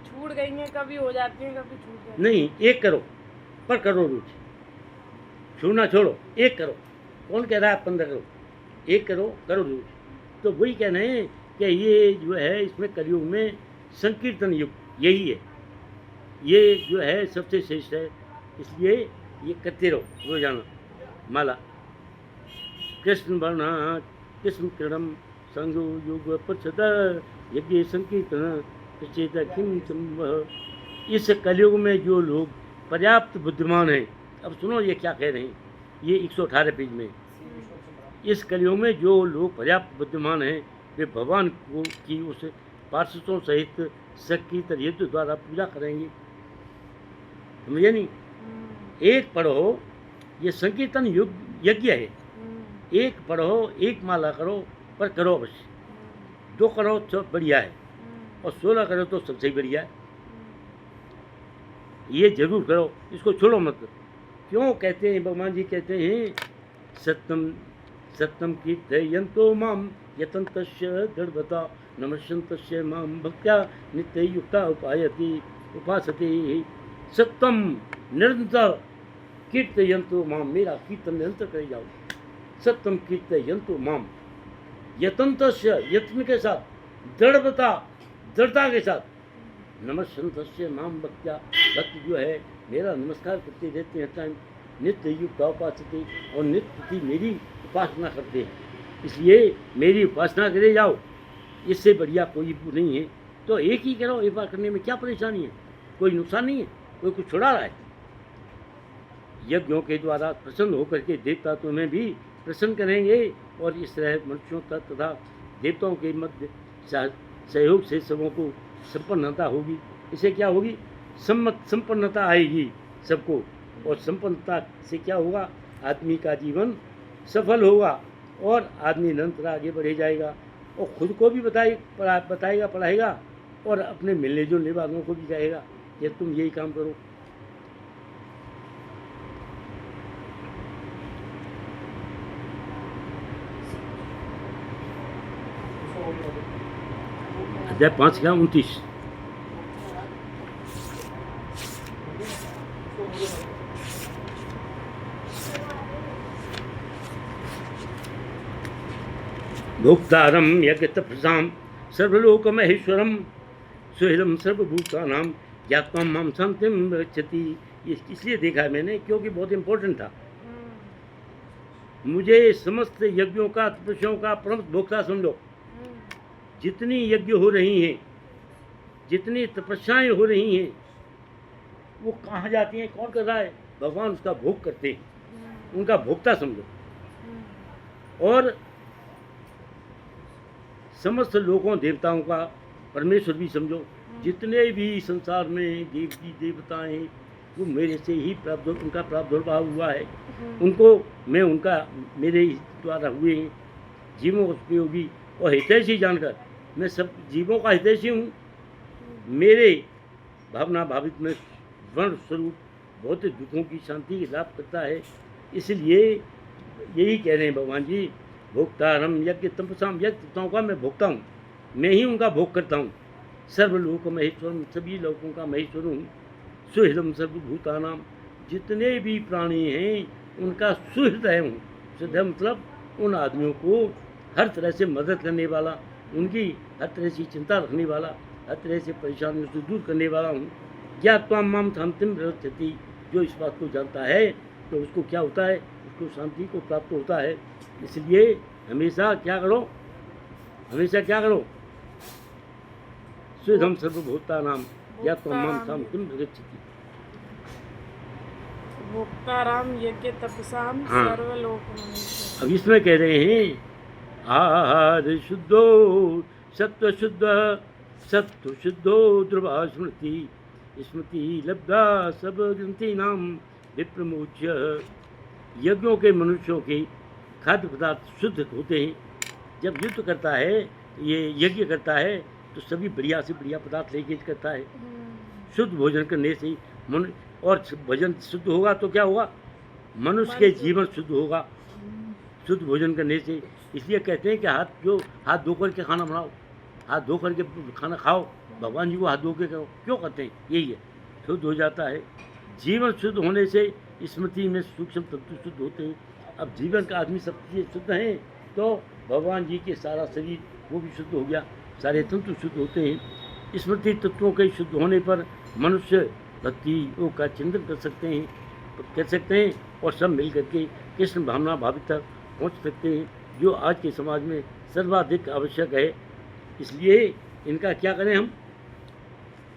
छूट गई हैं, कभी हो जाती हैं, कभी छूट जाती हैं। नहीं, एक करो पर करो रोज। छूना छोड़ो, एक करो। कौन कह रहा है 15 करो? एक करो रोज। तो वही कह रहे हैं कि ये जो है इसमें कलयुग में संकीर्तन युग यही है, ये जो है सबसे श्रेष्ठ है। इसलिए ये करते रहो रोजाना माला। कृष्ण वर्णा कृष्ण किरणम संगो युग पक्षद यज्ञ संकीर्तन प्रचेत किम संभव। इस कलयुग में जो लोग पर्याप्त बुद्धिमान हैं, अब सुनो ये क्या कह रहे हैं, ये 118 पेज में। इस कलयुग में जो लोग पर्याप्त बुद्धिमान हैं वे भगवान को की उस पार्षदों सहित संकीर्तन यज्ञ द्वारा पूजा करेंगे। समझे नहीं? एक पढ़ो, ये संकीर्तन यज्ञ है। एक पढ़ो, एक माला करो, पर करो अवश्य। 2 करो तो बढ़िया है, और 16 करो तो सबसे बढ़िया है। ये जरूर करो, इसको छोड़ो मत। क्यों कहते हैं? भगवान जी कहते हैं सत्यम कीर्तयन्तो माम यतन्तस्य दृढ़ता नमस्यन्तस्य माम भक्त्या नित्ययुक्ता उपासते। सत्यम निरंतर कीर्तयन्तो माम, मेरा कीर्तन निरंतर करे जाओ। सत्यम कीर्तयन्तो माम यतन्तस्य, यत्न के साथ, दृढ़ता के साथ, नमस्यन्तस्य माम भक्त्या, भक्त जो है मेरा नमस्कार करते रहते हैं टाइम, नित्य युक्त उपासते, और नित्य की मेरी उपासना करते हैं। इसलिए मेरी उपासना करे जाओ, इससे बढ़िया कोई नहीं है। तो एक ही करो, एक बार करने में क्या परेशानी है? कोई नुकसान नहीं है, कोई कुछ छुड़ा रहा है। यज्ञों के द्वारा प्रसन्न होकर के देवता तुम्हें भी प्रसन्न करेंगे, और इस तरह मनुष्यों तथा देवताओं के मध्य सहयोग से सबों को संपन्नता होगी। इससे क्या होगी? संपन्नता आएगी सबको, और संपन्नता से क्या होगा? आदमी का जीवन सफल होगा और आदमी निरंतर आगे बढ़े जाएगा। और खुद को भी बताएगा पढ़ाएगा, और अपने मिलने जुलने वालों को भी कहेगा कि तुम यही काम करो। अध्याय 5 का 29। भोक्तारं यज्ञतपसां सर्वलोकमहेश्वरं सुहृदं सर्वभूतानां ज्ञात्वा मां शान्तिं रक्षति। इसलिए देखा है मैंने क्योंकि बहुत इम्पोर्टेंट था। मुझे समस्त यज्ञों का, तपस्याओं का प्रमुख भोक्ता समझो। जितनी यज्ञ हो रही हैं, जितनी तपस्याएं हो रही हैं, वो कहाँ जाती हैं, कौन कर रहा है? भगवान उसका भोग करते हैं, उनका भोक्ता समझो। और समस्त लोगों देवताओं का परमेश्वर भी समझो। जितने भी संसार में देवी देवताएं, वो मेरे से ही उनका प्रादुर्भाव हुआ है। उनको मेरे ही द्वारा हुए हैं। जीवों को उपयोगी और हितैषी जानकर मैं सब जीवों का हितैषी हूँ। मेरे भावना भावित में वर्ण स्वरूप भौतिक दुखों की शांति की लाभ करता है। इसलिए यही कह रहे हैं भगवान जी, भोक्तारम यज्ञ तपसाम, यज्ञ का मैं भोगता हूँ, मैं ही उनका भोग करता हूँ। सर्वलोक महेश्वरम, सभी लोगों का महेश्वर हूँ। सुहृदम सर्वभूतानाम, जितने भी प्राणी हैं उनका सुहृदय हूँ। सुहृदय मतलब उन आदमियों को हर तरह से मदद करने वाला, उनकी हर तरह से चिंता रखने वाला, हर तरह से परेशानियों से दूर करने वाला हूँ। ज्ञात्वा मां शान्तिं रक्षति, जो इस बात को जानता है तो उसको क्या होता है? उसको शांति को प्राप्त होता है। इसलिए हमेशा क्या करो? हमेशा क्या करो? सुहृदं सर्वभूतानां ज्ञात्वा मां शान्तिं रक्षति। भोक्ताराम यज्ञ तपसाम सर्वलोकमहेश्वरम्। अब इसमें कह रहे हैं आहार शुद्धो सत्व शुद्ध, सत्व शुद्धो ध्रुवा स्मृति, स्मृति लब्धा सब ग्रंथि नाम विप्रमोच्य। यज्ञों के मनुष्यों के खाद्य पदार्थ शुद्ध होते हैं। जब युद्ध करता है, ये यज्ञ करता है, तो सभी बढ़िया से बढ़िया पदार्थ लेके करता है। शुद्ध भोजन करने से और भोजन शुद्ध होगा तो क्या होगा? मनुष्य के जीवन शुद्ध होगा शुद्ध भोजन करने से। इसलिए कहते हैं कि हाथ धो करके खाना बनाओ, हाथ धो करके खाना खाओ, भगवान जी को हाथ धो के करो। क्यों करते हैं? यही है, शुद्ध हो जाता है। जीवन शुद्ध होने से स्मृति में सूक्ष्म तत्व शुद्ध होते हैं। अब जीवन का आदमी सब चीज़ें शुद्ध हैं तो भगवान जी के सारा शरीर वो भी शुद्ध हो गया, सारे तंतु शुद्ध होते हैं। स्मृति तत्वों के शुद्ध होने पर मनुष्य भक्ति योग का चिंतन कर सकते हैं और सब मिल करके कृष्ण भावना भावित तक पहुँच सकते हैं, जो आज के समाज में सर्वाधिक आवश्यक है। इसलिए इनका क्या करें हम?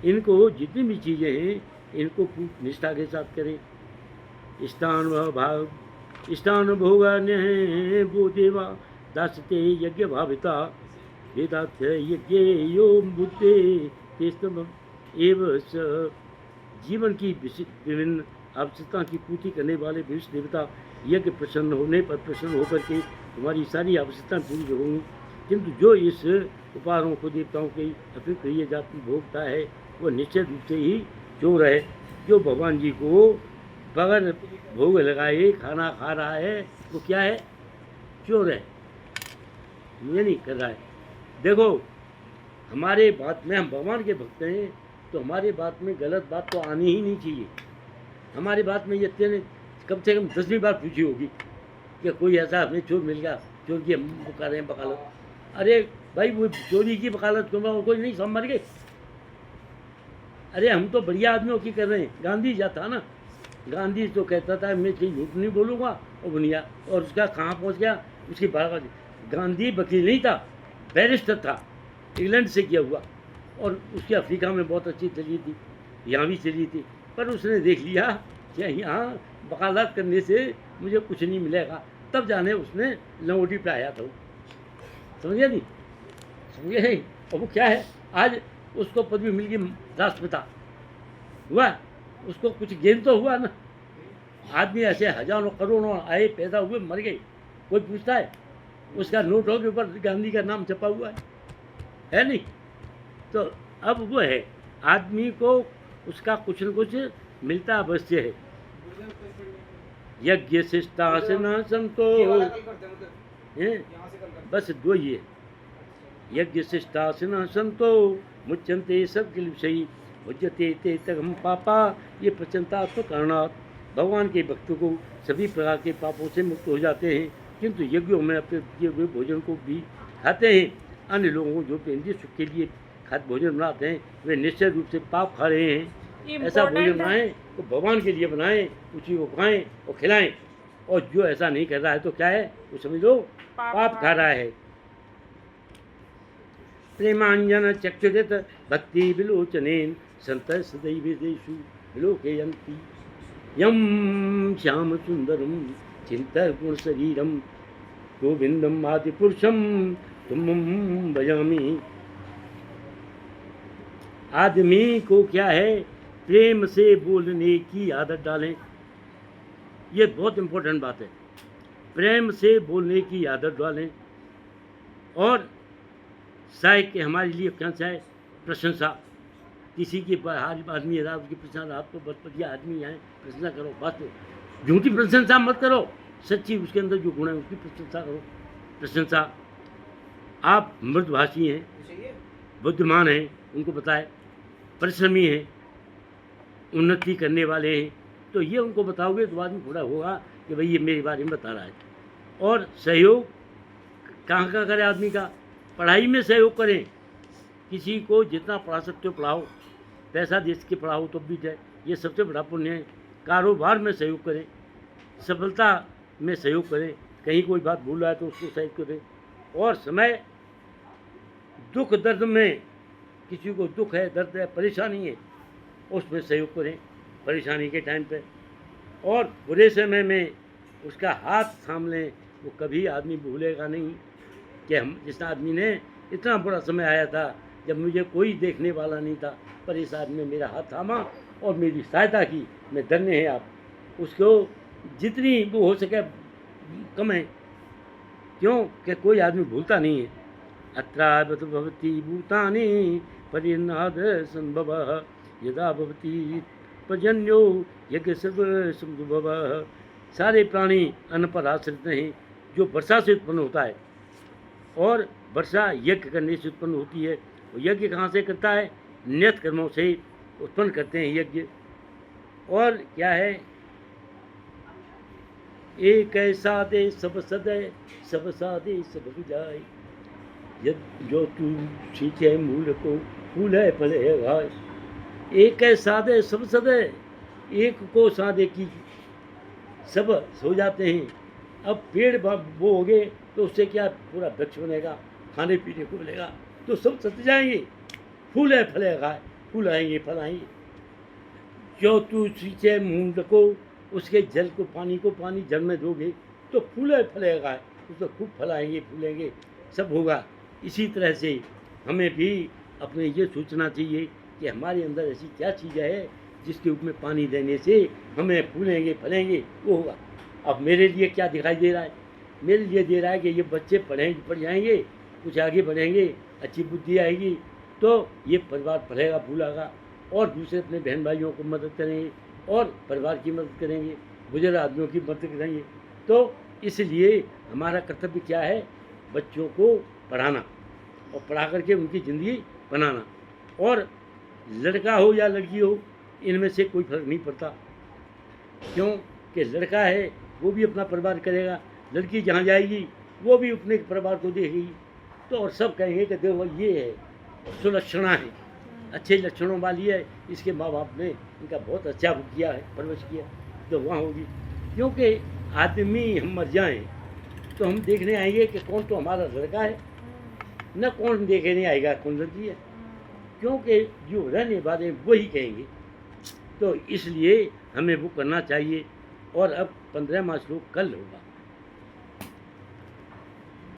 इनको जितनी भी चीज़ें हैं इनको खूब निष्ठा के साथ करें। इष्टान भोगान्य वो देवा दासते यज्ञ भाविता वेदाध्य यज्ञ यो बुद्धे तेस्तम एव स। जीवन की विभिन्न आवश्यकता की पूर्ति करने वाले विश्व देवता यज्ञ प्रसन्न होने पर प्रसन्न होकर के तुम्हारी सारी आवश्यकताएं पूरी होंगी। किंतु जो इस उपहारों को देवताओं के अपनी प्रिय जाति भोगता है वह निश्चित रूप से ही चोर है। जो भगवान जी को बगैर भोग लगाए खाना खा रहा है वो क्या है? चोर है, ये नहीं कर रहा है। देखो हमारे बात में, हम भगवान के भक्त हैं तो हमारी बात में गलत बात तो आनी ही नहीं चाहिए। हमारी बात में ये कम से कम 10वीं बार पूछी होगी कि कोई ऐसा हमें चोर मिल गया, चोर की हम कर रहे हैं वकालत। अरे भाई वो चोरी की वकालत क्यों? कोई नहीं, सब मर गए। अरे हम तो बढ़िया आदमियों की कर रहे हैं। गांधी जाता ना, गांधी तो कहता था मैं झूठ नहीं बोलूँगा और बुनिया, और उसका कहाँ पहुँच गया? उसकी बात। गांधी वकील नहीं था, बैरिस्टर था, इंग्लैंड से किया हुआ, और उसकी अफ्रीका में बहुत अच्छी चली थी, यहाँ भी चली थी। पर उसने देख लिया कि यहाँ वकालत करने से मुझे कुछ नहीं मिलेगा, तब जाने उसने लंगोटी पे आया था। समझे नहीं? समझे नहीं? और वो क्या है, आज उसको पदवी मिल गई राष्ट्रपिता हुआ, उसको कुछ गेन तो हुआ ना। आदमी ऐसे हजारों करोड़ों आए, पैदा हुए, मर गए, कोई पूछता है? उसका नोटों के ऊपर गांधी का नाम छपा हुआ है नहीं? तो अब वो है, आदमी को उसका कुछ न कुछ मिलता अवश्य है। यज्ञ शिष्टासन संतो, ये वाला कल करते हैं उधर, हैं? यहाँ से कल करते बस दो ही है। यज्ञ शिष्टासन संतो मुच्यंते सर्वकिल विषयी भुज्यते ते तगम पापा, ये प्रचंतात्म कारणात् भगवान के भक्तों को सभी प्रकार के पापों से मुक्त हो जाते हैं, किंतु यज्ञों में अपने दिए हुए भोजन को भी खाते हैं। अन्य लोगों जो इंद्रिय सुख के लिए खाद्य भोजन बनाते हैं वे निश्चय रूप से पाप खा रहे हैं। ये ऐसा भोजन important है। बनाएं तो भगवान के लिए बनाएं, उसी को खाएं और खिलाएं। और जो ऐसा नहीं कर रहा है तो क्या है, वो समझ लो पाप खा रहा है। प्रेमांजन चक्षुरित भक्ति विलोचनेन संत सदैवेषु विलोकयन्ति यम श्याम सुंदरम चिंता गुण शरीरम गोविंदम आदि पुरुषम तुम भजामि। आदमी को क्या है, प्रेम से बोलने की आदत डालें। ये बहुत इम्पोर्टेंट बात है, प्रेम से बोलने की आदत डालें। और साहित्य हमारे लिए क्या चाहे, प्रशंसा। किसी के आदमी है उसकी प्रशंसा, आप तो बहुत बढ़िया आदमी हैं, प्रशंसा करो। बात तो झूठी प्रशंसा मत करो, सच्ची उसके अंदर जो गुण है उसकी प्रशंसा करो। प्रशंसा, आप मृदभाषी हैं, हैं। बुद्धिमान हैं, उनको बताए, परिश्रमी हैं, उन्नति करने वाले हैं, तो ये उनको बताओगे तो आदमी थोड़ा होगा कि भाई ये मेरे बारे में बता रहा है। और सहयोग कहाँ का करे आदमी का, पढ़ाई में सहयोग करें। किसी को जितना पढ़ा सकते हो पढ़ाओ, पैसा दे के पढ़ाओ तो भी जाए, ये सबसे बड़ा पुण्य है। कारोबार में सहयोग करें, सफलता में सहयोग करें, कहीं कोई बात भूल रहा है तो उसको सहयोग करें। और समय दुख दर्द में, किसी को दुख है, दर्द है, परेशानी है, उसमें सहयोग करें परेशानी के टाइम पे। और बुरे समय में उसका हाथ थाम लें, वो कभी आदमी भूलेगा नहीं कि हम जिस आदमी ने इतना बुरा समय आया था जब मुझे कोई देखने वाला नहीं था, पर इस आदमी ने मेरा हाथ थामा और मेरी सहायता की, मैं धन्य है आप। उसको जितनी वो हो सके कम है, क्यों कि कोई आदमी भूलता नहीं है। अत्रावत भवति भूतानि परिणाद संभवः यदा भवति पर्जन्यो यज्ञ सर्व संभवः। सारे प्राणी अन्न पर आश्रित हैं, जो वर्षा से उत्पन्न होता है, और वर्षा यज्ञ करने से उत्पन्न होती है। वो यज्ञ कहाँ से करता है, नियत कर्मों से उत्पन्न करते हैं यज्ञ। और क्या है, एक ऐसा दे सब सदै सब सादे सब बुझाए, यद जो तू सींचे मूल को फूल है फल है घास। एक है सादे सब सदै, एक को सादे की सब सो जाते हैं। अब पेड़ बोओगे तो उससे क्या पूरा वृक्ष बनेगा, खाने पीने को मिलेगा, तो सब सत जाएंगे। फूल है फल है घास, फूल आएंगे फल आएंगे। जो तू सींचे मूल को, उसके जल को पानी जल में दोगे तो फूल है फल है घास, उसमें खूब फल आएंगे, फूलेंगे, सब होगा। इसी तरह से हमें भी अपने ये सोचना चाहिए कि हमारे अंदर ऐसी क्या चीज़ है जिसके ऊपर में पानी देने से हमें फूलेंगे फलेंगे, वो होगा। अब मेरे लिए क्या दिखाई दे रहा है, मेरे लिए दे रहा है कि ये बच्चे पढ़ जाएंगे, कुछ आगे बढ़ेंगे, अच्छी बुद्धि आएगी, तो ये परिवार पढ़ेगा फूलेगा, और दूसरे अपने बहन भाइयों को मदद करेंगे, और परिवार की मदद करेंगे, बुजुर्ग आदमियों की मदद करेंगे। तो इसलिए हमारा कर्तव्य क्या है, बच्चों को पढ़ाना और पढ़ा करके उनकी ज़िंदगी बनाना। और लड़का हो या लड़की हो, इनमें से कोई फर्क नहीं पड़ता, क्यों कि लड़का है वो भी अपना परिवार करेगा, लड़की जहाँ जाएगी वो भी अपने परिवार को देखेगी। तो और सब कहेंगे कि देखो ये है सुलक्षणा है, अच्छे लक्षणों वाली है, इसके माँ बाप ने इनका बहुत अच्छा किया है, परवरिश किया, तो वहाँ होगी। क्योंकि आदमी हम मर जाएँ तो हम देखने आएंगे कि कौन तो हमारा लड़का है, न कौन देखने आएगा कौन लड़की है, क्योंकि जो रहने वाले वही कहेंगे। तो इसलिए हमें वो करना चाहिए। और अब 15वां श्लोक कल होगा।